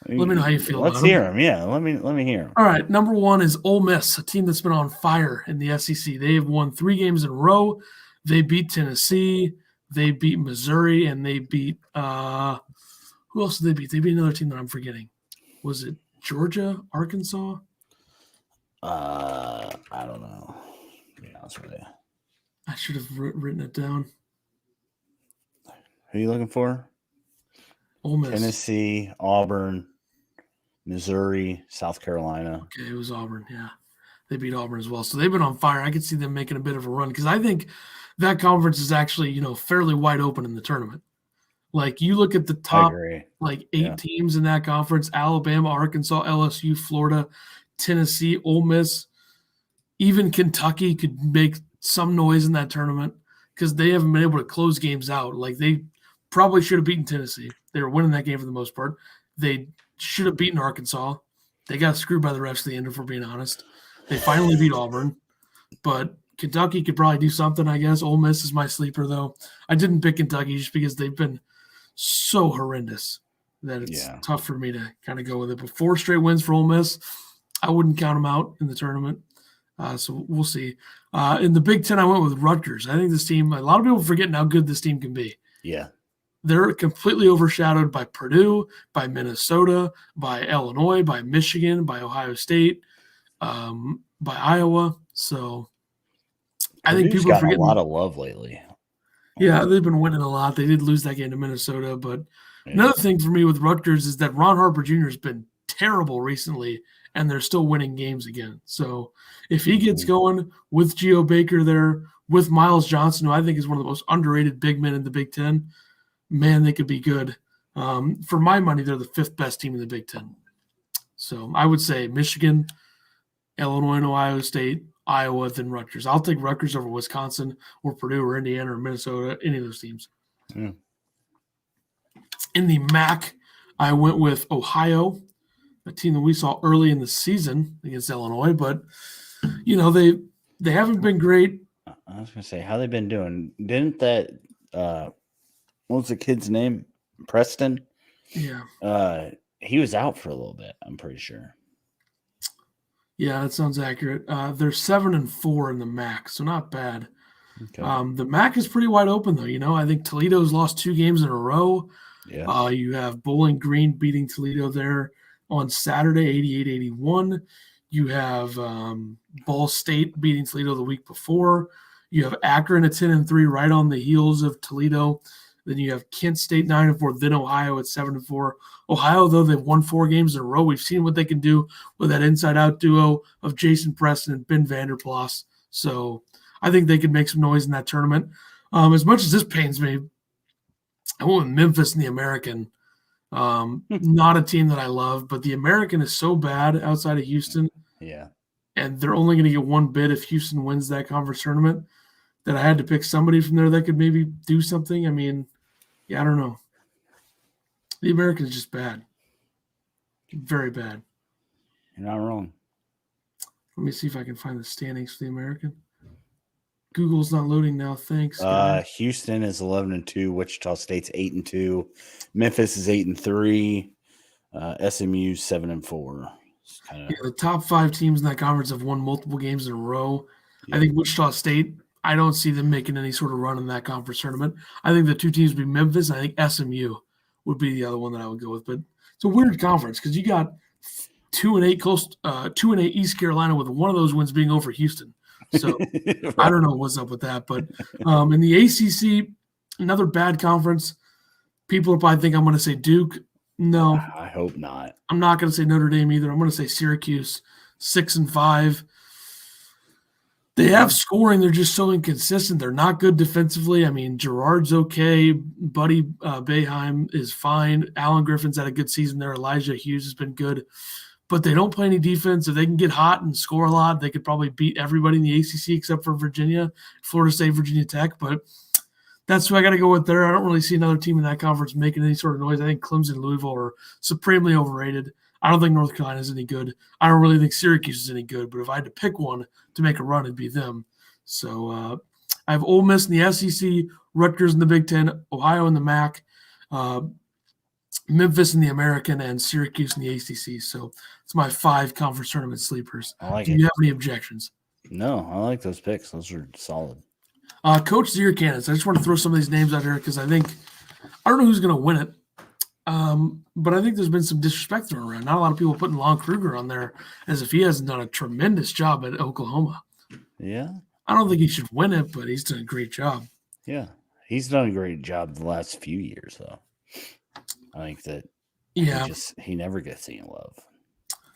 Let me know how you feel. Let's hear them. Yeah, let me hear them. All right, number 1 is Ole Miss, a team that's been on fire in the SEC. They have won 3 games in a row. They beat Tennessee, they beat Missouri, and they beat who else did they beat? They beat another team that I'm forgetting. Was it Georgia, Arkansas? I don't know. To be honest with you, I should have written it down. Who are you looking for? Ole Miss. Tennessee, Auburn, Missouri, South Carolina. Okay, it was Auburn. Yeah, they beat Auburn as well. So they've been on fire. I could see them making a bit of a run because I think that conference is actually, fairly wide open in the tournament. Like you look at the top 8 teams in that conference: Alabama, Arkansas, LSU, Florida, Tennessee, Ole Miss. Even Kentucky could make some noise in that tournament because they haven't been able to close games out. Like they probably should have beaten Tennessee. They were winning that game for the most part. They should have beaten Arkansas. They got screwed by the refs at the end, if we're being honest. They finally beat Auburn. But Kentucky could probably do something, I guess. Ole Miss is my sleeper, though. I didn't pick Kentucky just because they've been so horrendous that it's tough for me to kind of go with it. But 4 straight wins for Ole Miss. I wouldn't count them out in the tournament. So we'll see. In the Big Ten, I went with Rutgers. I think this team, a lot of people forgetting how good this team can be. Yeah. They're completely overshadowed by Purdue, by Minnesota, by Illinois, by Michigan, by Ohio State, by Iowa. So I think people are forgetting a lot of love lately. Yeah, they've been winning a lot. They did lose that game to Minnesota, but another thing for me with Rutgers is that Ron Harper Jr. has been terrible recently, and they're still winning games again. So if he gets going with Geo Baker there, with Miles Johnson, who I think is one of the most underrated big men in the Big Ten, man, they could be good. For my money, they're the 5th best team in the Big Ten. So I would say Michigan, Illinois, and Ohio State, Iowa, then Rutgers. I'll take Rutgers over Wisconsin or Purdue or Indiana or Minnesota, any of those teams. Yeah. In the MAC, I went with Ohio, a team that we saw early in the season against Illinois, but they haven't been great. I was going to say, how they been doing? Didn't that what was the kid's name? Preston? Yeah. He was out for a little bit, I'm pretty sure. Yeah, that sounds accurate. They're 7-4 in the MAC, so not bad. Okay. The MAC is pretty wide open, though. I think Toledo's lost 2 games in a row. Yeah. You have Bowling Green beating Toledo there on Saturday, 88-81. You have Ball State beating Toledo the week before. You have Akron at 10-3, right on the heels of Toledo. Then you have Kent State 9-4, then Ohio at 7-4. Ohio, though, they've won 4 games in a row. We've seen what they can do with that inside-out duo of Jason Preston and Ben Vanderplas. So I think they could make some noise in that tournament. As much as this pains me, I went with Memphis in the American. Not a team that I love, but the American is so bad outside of Houston, Yeah. and they're only going to get 1 bid if Houston wins that conference tournament, that I had to pick somebody from there that could maybe do something. I mean, yeah, I don't know. The American is just bad. Very bad. You're not wrong. Let me see if I can find the standings for the American. Google's not loading now. Thanks, guys. Houston is 11-2. Wichita State's 8-2. Memphis is 8-3. SMU 7-4. Yeah, the top 5 teams in that conference have won multiple games in a row. Yeah. I think Wichita State, I don't see them making any sort of run in that conference tournament. I think the 2 teams would be Memphis, and I think SMU would be the other one that I would go with. But it's a weird conference because you got 2-8 2-8 East Carolina, with one of those wins being over Houston. So right. I don't know what's up with that. But in the ACC, another bad conference. People will probably think I'm going to say Duke. No. I hope not. I'm not going to say Notre Dame either. I'm going to say Syracuse, 6-5. They have scoring. They're just so inconsistent. They're not good defensively. I mean, Gerard's okay. Buddy Boeheim is fine. Alan Griffin's had a good season there. Elijah Hughes has been good. But they don't play any defense. If they can get hot and score a lot, they could probably beat everybody in the ACC except for Virginia, Florida State, Virginia Tech. But that's who I got to go with there. I don't really see another team in that conference making any sort of noise. I think Clemson and Louisville are supremely overrated. I don't think North Carolina is any good. I don't really think Syracuse is any good. But if I had to pick one to make a run, it'd be them. So I have Ole Miss in the SEC, Rutgers in the Big Ten, Ohio in the MAC, Memphis in the American, and Syracuse in the ACC. So it's my 5 conference tournament sleepers. Do you have any objections? No, I like those picks. Those are solid. Coach of the Year candidates. I just want to throw some of these names out here because I don't know who's going to win it. But I think there's been some disrespect thrown around. Not a lot of people putting Lon Kruger on there as if he hasn't done a tremendous job at Oklahoma. Yeah. I don't think he should win it, but he's done a great job. Yeah. He's done a great job the last few years, though. I think that he never gets any love.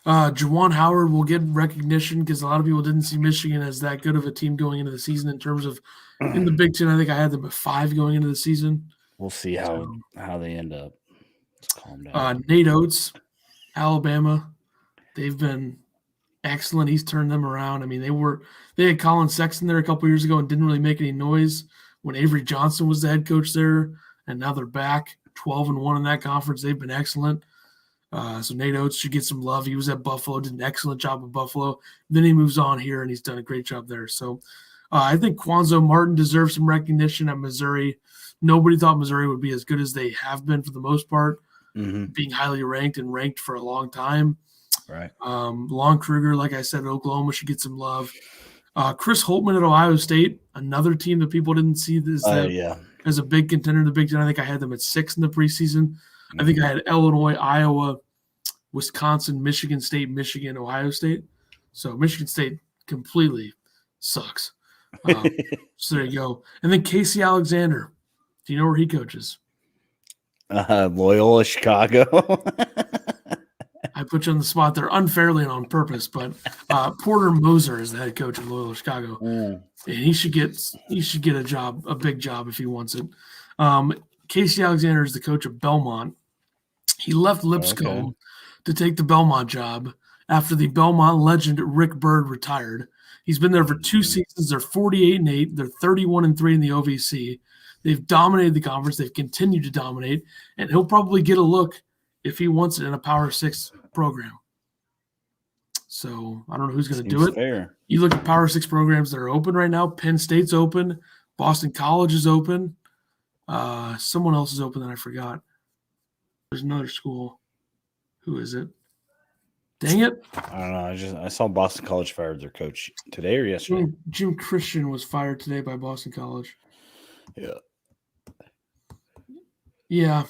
Juwan Howard will get recognition because a lot of people didn't see Michigan as that good of a team going into the season in terms of in the Big Ten. I think I had them at 5 going into the season. We'll see how they end up. Let's calm down. Nate Oates, Alabama, they've been excellent. He's turned them around. I mean, they had Colin Sexton there a couple years ago and didn't really make any noise when Avery Johnson was the head coach there, and now they're back 12-1 in that conference. They've been excellent. So Nate Oates should get some love. He was at Buffalo, did an excellent job at Buffalo. Then he moves on here, and he's done a great job there. So I think Quanzo Martin deserves some recognition at Missouri. Nobody thought Missouri would be as good as they have been for the most part, being highly ranked and ranked for a long time. Right. Lon Kruger, like I said, at Oklahoma should get some love. Chris Holtmann at Ohio State, another team that people didn't see as a big contender in the Big Ten. I think I had them at 6 in the preseason. I think I had Illinois, Iowa, Wisconsin, Michigan State, Michigan, Ohio State. So Michigan State completely sucks. So there you go. And then Casey Alexander. Do you know where he coaches? Loyola Chicago. I put you on the spot there unfairly and on purpose, but Porter Moser is the head coach of Loyola Chicago. And he should get a big job if he wants it. Casey Alexander is the coach of Belmont. He left Lipscomb to take the Belmont job after the Belmont legend Rick Byrd retired. He's been there for 2 seasons. They're 48-8. They're 31-3 in the OVC. They've dominated the conference. They've continued to dominate, and he'll probably get a look if he wants it in a Power 6 program. So I don't know who's going to do it. Fair. You look at Power 6 programs that are open right now. Penn State's open. Boston College is open. Someone else is open that I forgot. There's another school. Who is it? Dang it. I don't know. I saw Boston College fired their coach today or yesterday. Jim Christian was fired today by Boston College. Yeah. Yeah.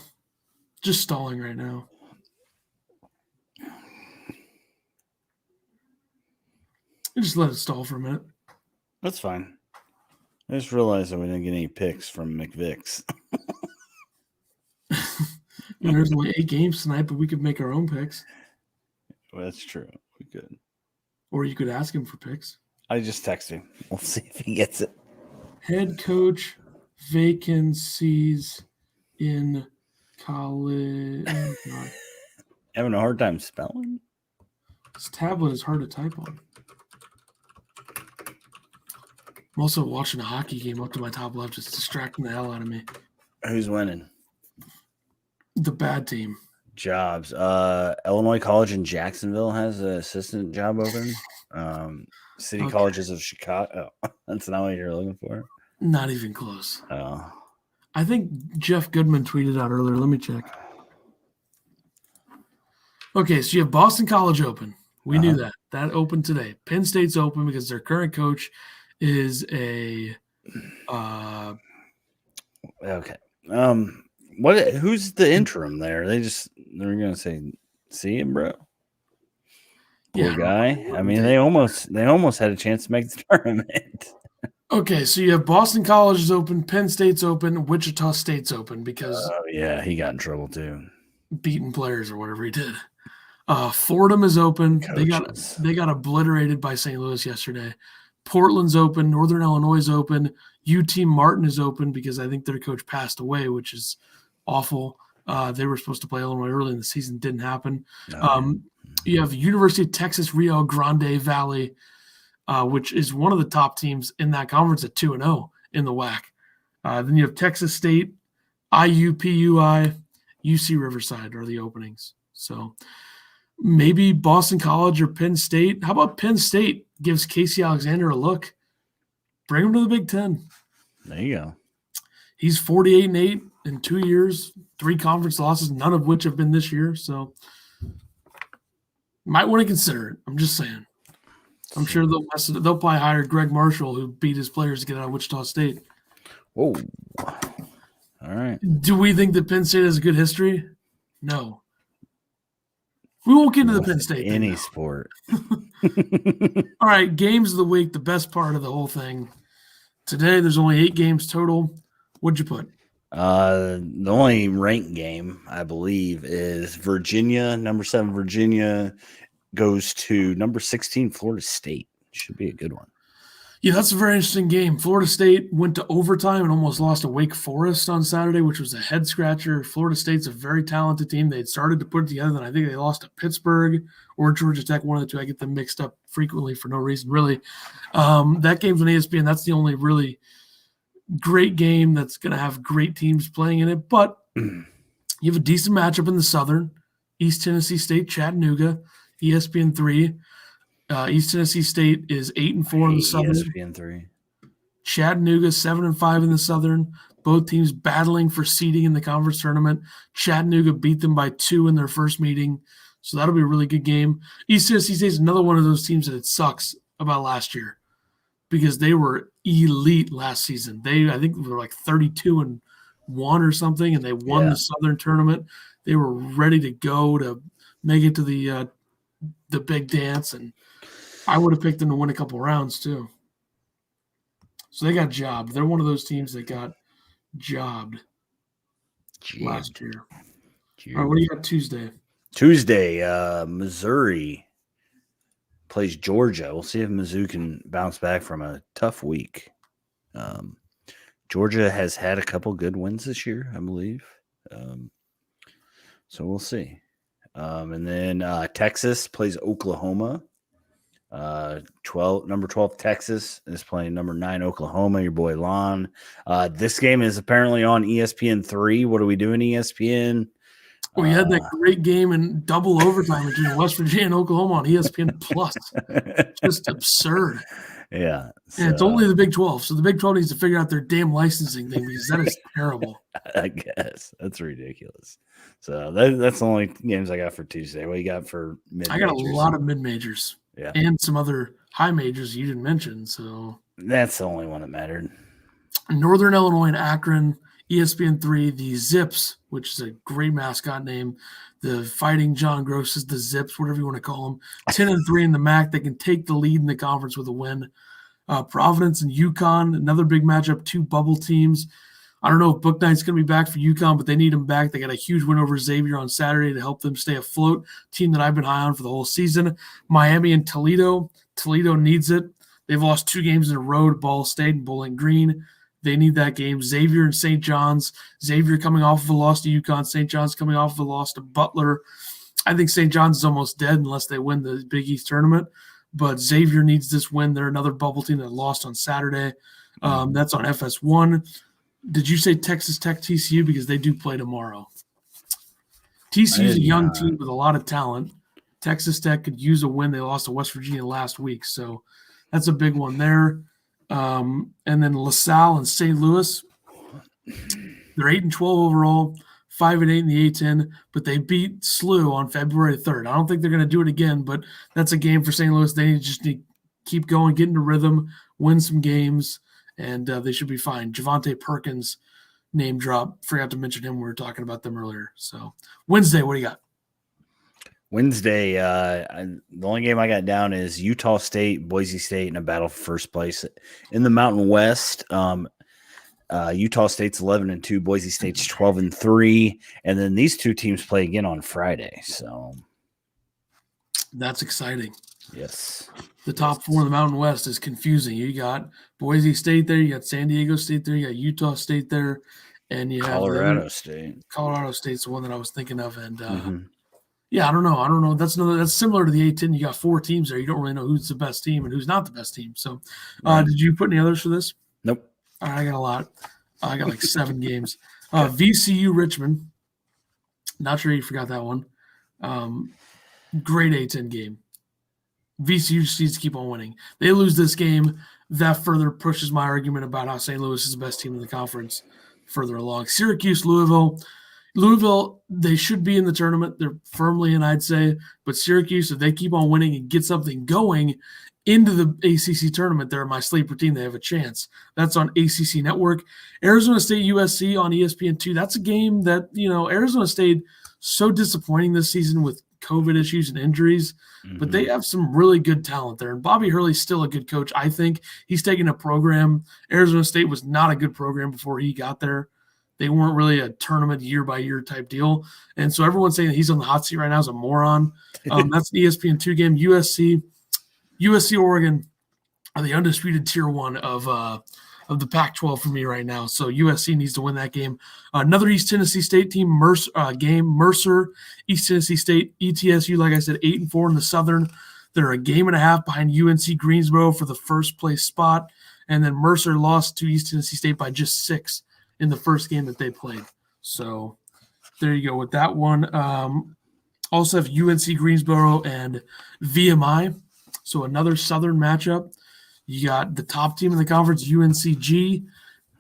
Just stalling right now. Just let it stall for a minute. That's fine. I just realized that we didn't get any picks from McVick's. There's only 8 games tonight, but we could make our own picks. Well, that's true. We could. Or you could ask him for picks. I just text him. We'll see if he gets it. Head coach vacancies in college. Oh, God. Having a hard time spelling? This tablet is hard to type on. I'm also watching a hockey game up to my top left. It's distracting the hell out of me. Who's winning? The bad team. Jobs. Illinois College in Jacksonville has an assistant job open. City Colleges of Chicago. Oh, that's not what you're looking for? Not even close. Oh. I think Jeff Goodman tweeted out earlier. Let me check. Okay, so you have Boston College open. We knew that. That opened today. Penn State's open because their current coach is a okay. Who's the interim there? They're gonna say, see him, bro. Poor guy. I mean, they almost had a chance to make the tournament. Okay, so you have Boston College is open, Penn State's open, Wichita State's open because he got in trouble too. Beating players or whatever he did. Fordham is open. Coaches. They got obliterated by St. Louis yesterday. Portland's open. Northern Illinois is open. UT Martin is open because I think their coach passed away, which is awful. They were supposed to play Illinois early in the season. Didn't happen. You have University of Texas Rio Grande Valley, which is one of the top teams in that conference at 2-0 in the WAC. Then you have Texas State, IUPUI, UC Riverside are the openings. So maybe Boston College or Penn State. How about Penn State gives Casey Alexander a look? Bring him to the Big Ten. There you go. He's 48-8 in 2 years, 3 conference losses, none of which have been this year. So might want to consider it. I'm just saying. I'm sure they'll probably hire Greg Marshall, who beat his players to get out of Wichita State. Whoa. All right. Do we think that Penn State has a good history? No. We won't get into the Penn State thing. Any sport. All right, games of the week, the best part of the whole thing. Today, there's only 8 games total. What'd you put? The only ranked game, I believe, is Virginia. Number 7, Virginia goes to number 16, Florida State. Should be a good one. Yeah, that's a very interesting game. Florida State went to overtime and almost lost to Wake Forest on Saturday, which was a head scratcher. Florida State's a very talented team. They'd started to put it together, and I think they lost to Pittsburgh or Georgia Tech, one of the two. I get them mixed up frequently for no reason, really. That game's on ESPN. That's the only really great game that's going to have great teams playing in it. But you have a decent matchup in the Southern. East Tennessee State, Chattanooga, ESPN 3. East Tennessee State is 8-4 in the Southern. ESPN 3. Chattanooga 7-5 in the Southern. Both teams battling for seeding in the conference tournament. Chattanooga beat them by 2 in their first meeting, so that'll be a really good game. East Tennessee State is another one of those teams that it sucks about last year because they were elite last season. I think they were like 32-1 or something, and they won the Southern tournament. They were ready to go to make it to the big dance, and I would have picked them to win a couple rounds too. So they got jobbed. They're one of those teams that got jobbed last year. All right, what do you got Tuesday? Tuesday, Missouri plays Georgia. We'll see if Mizzou can bounce back from a tough week. Georgia has had a couple good wins this year, I believe. So we'll see. And then Texas plays Oklahoma. Number 12 Texas is playing number 9 Oklahoma. Your boy Lon. This game is apparently on ESPN 3. What are we doing, ESPN? We had that great game in double overtime between West Virginia and Oklahoma on ESPN Plus. Just absurd. Yeah. And it's only the Big 12. So the Big 12 needs to figure out their damn licensing thing because that is terrible. I guess that's ridiculous. So that's the only games I got for Tuesday. What you got for mid-majors? I got a lot of mid-majors. Yeah. And some other high majors you didn't mention. So that's the only one that mattered. Northern Illinois and Akron, ESPN3, the Zips, which is a great mascot name. The Fighting John Grosses, the Zips, whatever you want to call them. 10-3 in the MAC. They can take the lead in the conference with a win. Providence and UConn, another big matchup, two bubble teams. I don't know if Book Knight's going to be back for UConn, but they need him back. They got a huge win over Xavier on Saturday to help them stay afloat. Team that I've been high on for the whole season. Miami and Toledo. Toledo needs it. They've lost 2 games in a row to Ball State and Bowling Green. They need that game. Xavier and St. John's. Xavier coming off of a loss to UConn. St. John's coming off of a loss to Butler. I think St. John's is almost dead unless they win the Big East tournament. But Xavier needs this win. They're another bubble team that lost on Saturday. That's on FS1. Did you say Texas Tech TCU? Because they do play tomorrow. TCU is a young team with a lot of talent. Texas Tech could use a win. They lost to West Virginia last week. So that's a big one there. And then LaSalle and St. Louis. They're 8-12 overall. 5-8 in the A10, but they beat SLU on February 3rd. I don't think they're going to do it again, but that's a game for St. Louis. They need to keep going, get into rhythm, win some games, and they should be fine. Javante Perkins, name drop. Forgot to mention him when we were talking about them earlier. So Wednesday, what do you got? Wednesday, the only game I got down is Utah State, Boise State in a battle for first place. In the Mountain West, Utah State's 11-2, Boise State's 12-3, and then these two teams play again on Friday. So that's exciting. Yes, the top 4 in the Mountain West is confusing. You got Boise State there, you got San Diego State there, you got Utah State there, and you have Colorado State. Colorado State's the one that I was thinking of, and yeah, I don't know. That's similar to the A10. You got 4 teams there. You don't really know who's the best team and who's not the best team. So, did you put any others for this? Nope. All right, I got a lot. I got like 7 games. VCU Richmond. Not sure you forgot that one. Great A10 game. VCU just needs to keep on winning. They lose this game, that further pushes my argument about how St. Louis is the best team in the conference further along. Syracuse, Louisville. Louisville, they should be in the tournament. They're firmly in, I'd say. But Syracuse, if they keep on winning and get something going into the ACC tournament, they're my sleeper team. They have a chance. That's on ACC Network. Arizona State, USC on ESPN2. That's a game that, Arizona State, so disappointing this season with COVID issues and injuries. But they have some really good talent there. And Bobby Hurley's still a good coach, I think. He's taken a program. Arizona State was not a good program before he got there. They weren't really a tournament year-by-year type deal. And so everyone's saying that he's on the hot seat right now is a moron. That's the ESPN2 game. USC, Oregon are the undisputed tier 1 of the Pac-12 for me right now. So USC needs to win that game. Another East Tennessee State team, Mercer, East Tennessee State, ETSU, like I said, 8-4 in the Southern. They're a game and a half behind UNC Greensboro for the first place spot. And then Mercer lost to East Tennessee State by just 6 in the first game that they played. So there you go with that one. Also have UNC Greensboro and VMI. So another Southern matchup. You got the top team in the conference, UNCG,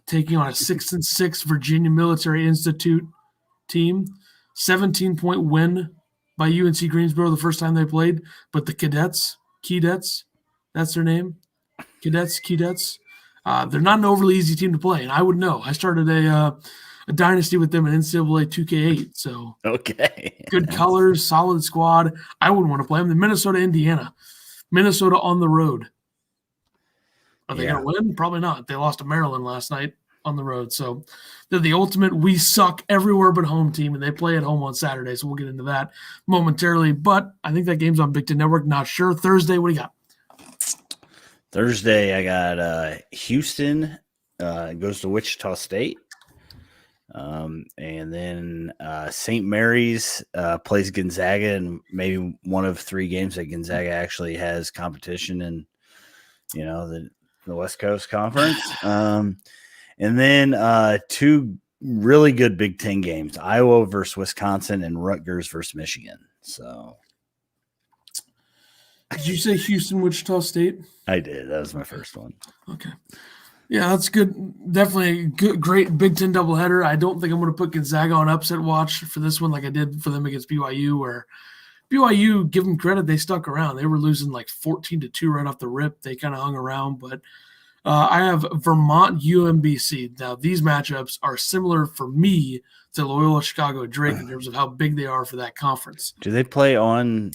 taking on a 6-6 Virginia Military Institute team. 17-point win by UNC Greensboro the first time they played. But the Cadets, that's their name. Cadets. They're not an overly easy team to play, and I would know. I started a dynasty with them in NCAA 2K8, so okay, good colors, solid squad. I wouldn't want to play them. The Minnesota, Indiana, Minnesota on the road. Are they going to win? Probably not. They lost to Maryland last night on the road, so they're the ultimate we suck everywhere but home team, and they play at home on Saturday, so we'll get into that momentarily. But I think that game's on Big Ten Network. Not sure. Thursday, what do you got? Thursday, I got Houston goes to Wichita State. And then St. Mary's plays Gonzaga, and maybe one of 3 games that Gonzaga actually has competition in, the West Coast Conference. And then 2 really good Big Ten games, Iowa versus Wisconsin and Rutgers versus Michigan. So Did you say Houston, Wichita State? I did. That was my first one. Okay. Yeah, that's good. Definitely good, great Big Ten doubleheader. I don't think I'm going to put Gonzaga on upset watch for this one like I did for them against BYU, where BYU, give them credit, they stuck around. They were losing like 14-2 right off the rip. They kind of hung around, but I have Vermont UMBC. Now, these matchups are similar for me to Loyola Chicago Drake in terms of how big they are for that conference. Do they play on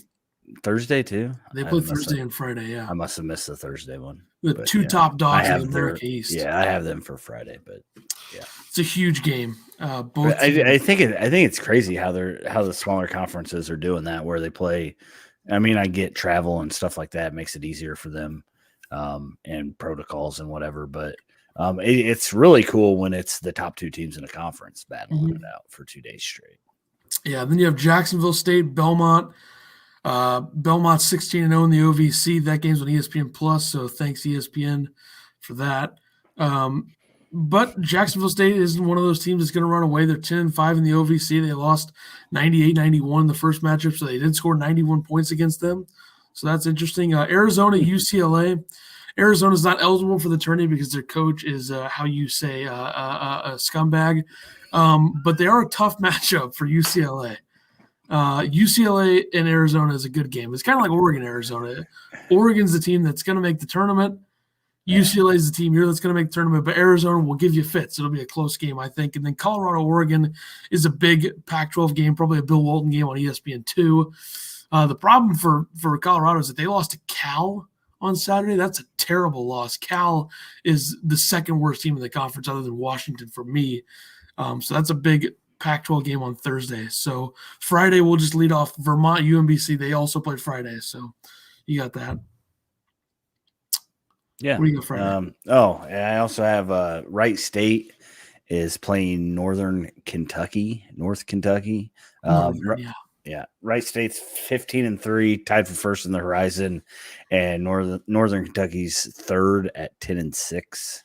Thursday too? They play Thursday and Friday, yeah. I must have missed the Thursday one. The two top dogs in the America East. Yeah, I have them for Friday, but yeah, it's a huge game. I think it's crazy how the smaller conferences are doing that, where they play. I mean, I get travel and stuff like that makes it easier for them, and protocols and whatever. But it's really cool when it's the top two teams in a conference battling it out for 2 days straight. Yeah, then you have Jacksonville State, Belmont. Belmont 16-0 in the OVC. That game's on ESPN Plus, so thanks ESPN for that. But Jacksonville State isn't one of those teams that's going to run away. They're 10-5 in the OVC. They lost 98-91 the first matchup, so they did score 91 points against them. So that's interesting. Arizona, UCLA. Arizona's not eligible for the tourney because their coach is, how you say, a scumbag. But they are a tough matchup for UCLA. UCLA and Arizona is a good game. It's kind of like Oregon, Arizona. Oregon's the team that's going to make the tournament. UCLA is the team here that's going to make the tournament, but Arizona will give you fits. It'll be a close game, I think. And then Colorado, Oregon is a big Pac-12 game, probably a Bill Walton game on ESPN2. The problem for Colorado is that they lost to Cal on Saturday. That's a terrible loss. Cal is the second worst team in the conference other than Washington for me. So that's a big Pac-12 game on Thursday. So Friday we'll just lead off Vermont UMBC. They also play Friday, so you got that. Yeah. What do you got Friday? I also have Wright State is playing North Kentucky. Yeah. Wright State's 15-3, tied for first in the Horizon, and Northern Kentucky's third at 10-6.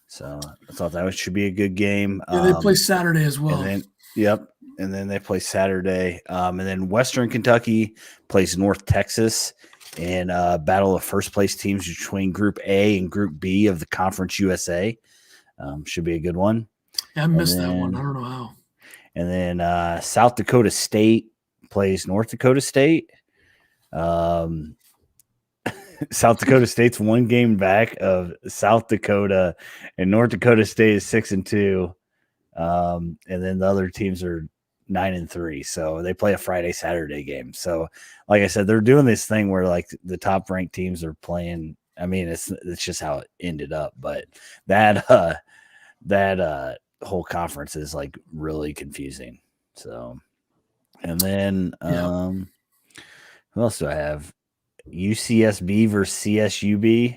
So I thought that should be a good game. Yeah, they play Saturday as well. And then they play Saturday. And then Western Kentucky plays North Texas in a battle of first place teams between Group A and Group B of the Conference USA. Should be a good one. Yeah, I missed that one. I don't know how. And then South Dakota State plays North Dakota State. South Dakota State's one game back of South Dakota, and North Dakota State is 6-2. And then the other teams are 9-3. So they play a Friday, Saturday game. So like I said, they're doing this thing where like the top ranked teams are playing. I mean, it's just how it ended up, but that whole conference is like really confusing. So, and then, who else do I have? UCSB versus CSUB,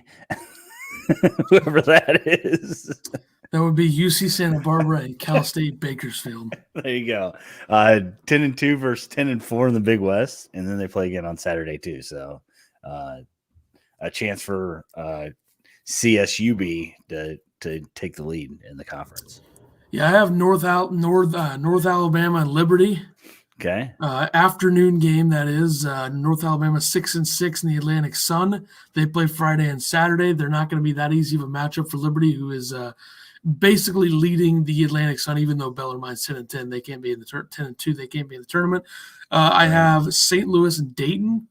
whoever that is. That would be UC Santa Barbara and Cal State Bakersfield. There you go. 10-2 versus 10-4 in the Big West, and then they play again on Saturday too. So, a chance for CSUB to take the lead in the conference. Yeah, I have North Alabama and Liberty. Okay. Afternoon game, that is. North Alabama 6-6 in the Atlantic Sun. They play Friday and Saturday. They're not going to be that easy of a matchup for Liberty, who is basically leading the Atlantic Sun, even though Bellarmine's 10-10. They can't be in the 10-2. They can't be in the tournament. I have St. Louis and Dayton.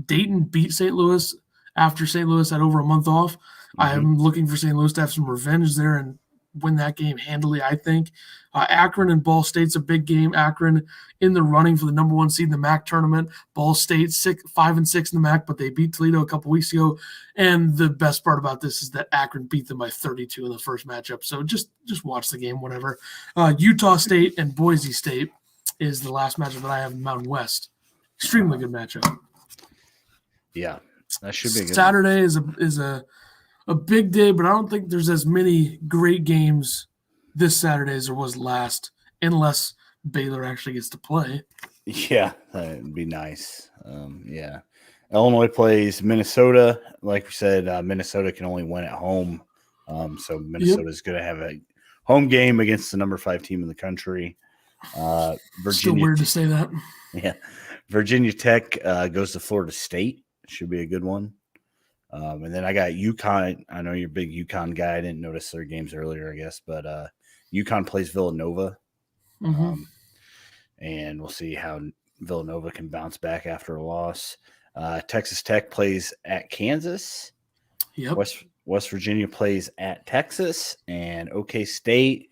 Dayton beat St. Louis after St. Louis had over a month off. Mm-hmm. I'm looking for St. Louis to have some revenge there and win that game handily, I think. Akron and Ball State's a big game. Akron in the running for the number one seed in the MAC tournament. Ball State 5-6 in the MAC, but they beat Toledo a couple weeks ago. And the best part about this is that Akron beat them by 32 in the first matchup. So just watch the game, whatever. Utah State and Boise State is the last matchup that I have in Mountain West. Extremely good matchup. Yeah, that should be a good Saturday is a big day, but I don't think there's as many great games this Saturday as there was last, unless Baylor actually gets to play. Yeah, that'd be nice. Yeah. Illinois plays Minnesota. Like we said, Minnesota can only win at home. So Minnesota is going to have a home game against the number 5 team in the country. Still weird to say that. Yeah. Virginia Tech goes to Florida State. should be a good one. And then I got UConn. I know you're a big UConn guy. I didn't notice their games earlier, I guess, but UConn plays Villanova. Mm-hmm. And we'll see how Villanova can bounce back after a loss. Texas Tech plays at Kansas. Yep. West Virginia plays at Texas, and OK State.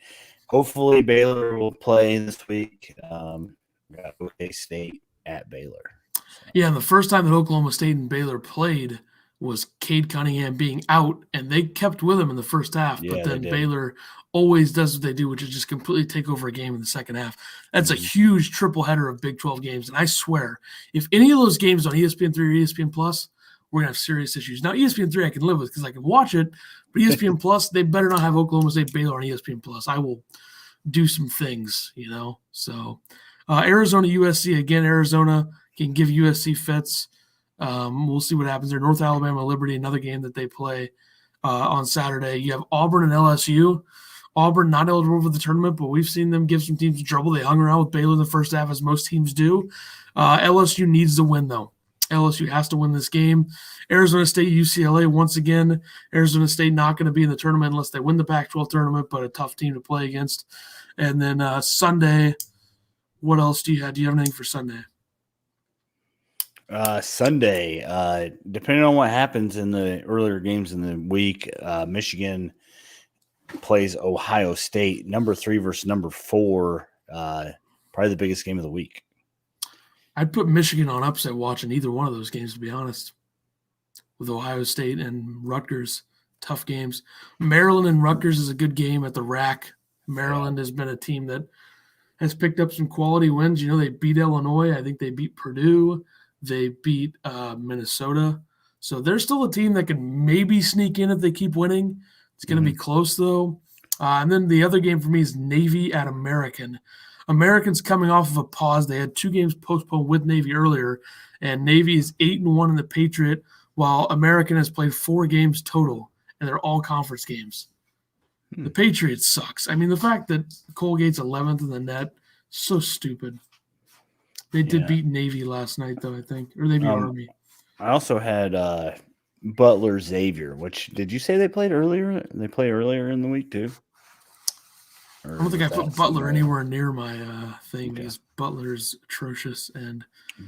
Hopefully, Baylor will play this week. Got OK State at Baylor. So. Yeah, and the first time that Oklahoma State and Baylor played was Cade Cunningham being out, and they kept with him in the first half. Yeah, but then Baylor always does what they do, which is just completely take over a game in the second half. That's a huge triple header of Big 12 games. And I swear, if any of those games on ESPN3 or ESPN Plus, we're going to have serious issues. Now, ESPN3 I can live with because I can watch it, but ESPN Plus, they better not have Oklahoma State Baylor on ESPN Plus. I will do some things, So Arizona, USC, again, Arizona can give USC fits. We'll see what happens there. North Alabama, Liberty, another game that they play on Saturday. You have Auburn and LSU. Auburn not eligible for the tournament, but we've seen them give some teams trouble. They hung around with Baylor in the first half, as most teams do. LSU needs to win, though. LSU has to win this game. Arizona State, UCLA, once again. Arizona State not going to be in the tournament unless they win the Pac-12 tournament, but a tough team to play against. And then Sunday, what else do you have? Do you have anything for Sunday? Sunday, depending on what happens in the earlier games in the week, Michigan plays Ohio State, number 3 versus number 4, probably the biggest game of the week. I'd put Michigan on upset watch in either one of those games, to be honest, with Ohio State and Rutgers. Tough games. Maryland and Rutgers is a good game at the rack. Maryland has been a team that has picked up some quality wins. They beat Illinois. I think they beat Purdue. They beat Minnesota. So they're still a team that can maybe sneak in if they keep winning. It's going to be close, though. And then the other game for me is Navy at American. American's coming off of a pause. They had 2 games postponed with Navy earlier, and Navy is 8-1 in the Patriot, while American has played 4 games total, and they're all conference games. The Patriots sucks. I mean, the fact that Colgate's 11th in the net, so stupid. They did beat Navy last night, though, I think. Or they beat Army. I also had Butler Xavier, which did you say they played earlier? They play earlier in the week, too? I don't think I put Butler anywhere near my thing because Butler's atrocious.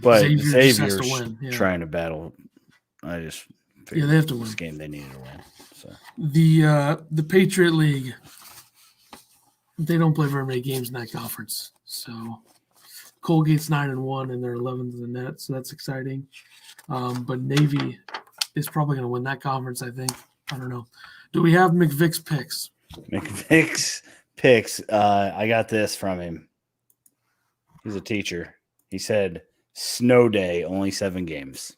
But Xavier's just has to win. Trying to battle. I just figured they have to win. This game they needed to win. So. The Patriot League, they don't play very many games in that conference. So Colgate's 9-1 and they're 11th in the net, so that's exciting. But Navy is probably going to win that conference, I think. I don't know. Do we have McVick's picks? McVick's picks. I got this from him. He's a teacher. He said, snow day, only 7 games.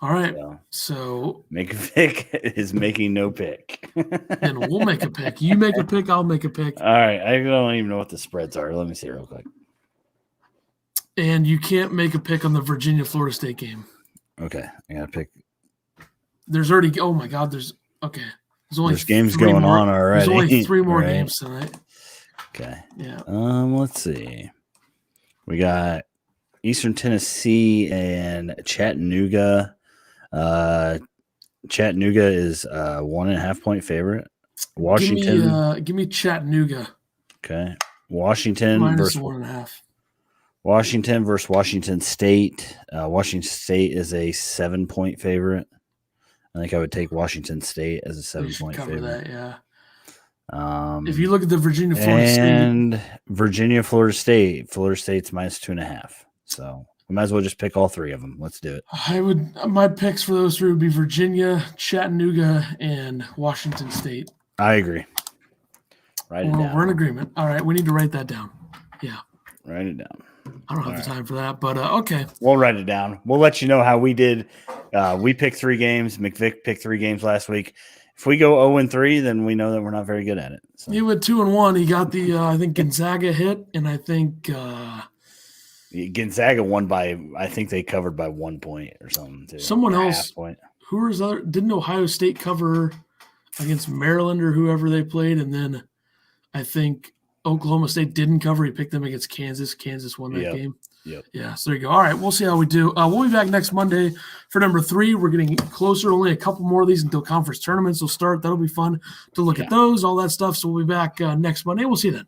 All right. So McVick is making no pick. Then we'll make a pick. You make a pick, I'll make a pick. All right. I don't even know what the spreads are. Let me see real quick. And you can't make a pick on the Virginia-Florida State game. Okay. I got to pick. There's already – oh, my God. There's games going on already. There's only 3 more games tonight. Okay. Yeah. Let's see. We got Eastern Tennessee and Chattanooga. Chattanooga is 1.5 point favorite. Washington. Give me Chattanooga. Okay. Washington versus 1.5. Washington versus Washington State. Washington State is a 7-point favorite. I think I would take Washington State as a 7-point favorite. That, yeah. If you look at the Virginia-Florida State. And Virginia-Florida State. Florida State's minus 2.5. So we might as well just pick all 3 of them. Let's do it. My picks for those 3 would be Virginia, Chattanooga, and Washington State. I agree. Write it down. We're in agreement. All right. We need to write that down. Yeah. Write it down. I don't have the time for that, but okay. We'll write it down. We'll let you know how we did. We picked 3 games. McVick picked 3 games last week. If we go 0-3, then we know that we're not very good at it. So. He went 2-1. He got the I think Gonzaga hit, and I think Gonzaga won by. I think they covered by 1 point or something. Too. Someone else. Who was other? Didn't Ohio State cover against Maryland or whoever they played, and then I think Oklahoma State didn't cover. He picked them against Kansas. Kansas won that game. Yep. Yeah, so there you go. All right, we'll see how we do. We'll be back next Monday for number 3. We're getting closer. Only a couple more of these until conference tournaments will start. That'll be fun to look at those, all that stuff. So we'll be back next Monday. We'll see you then.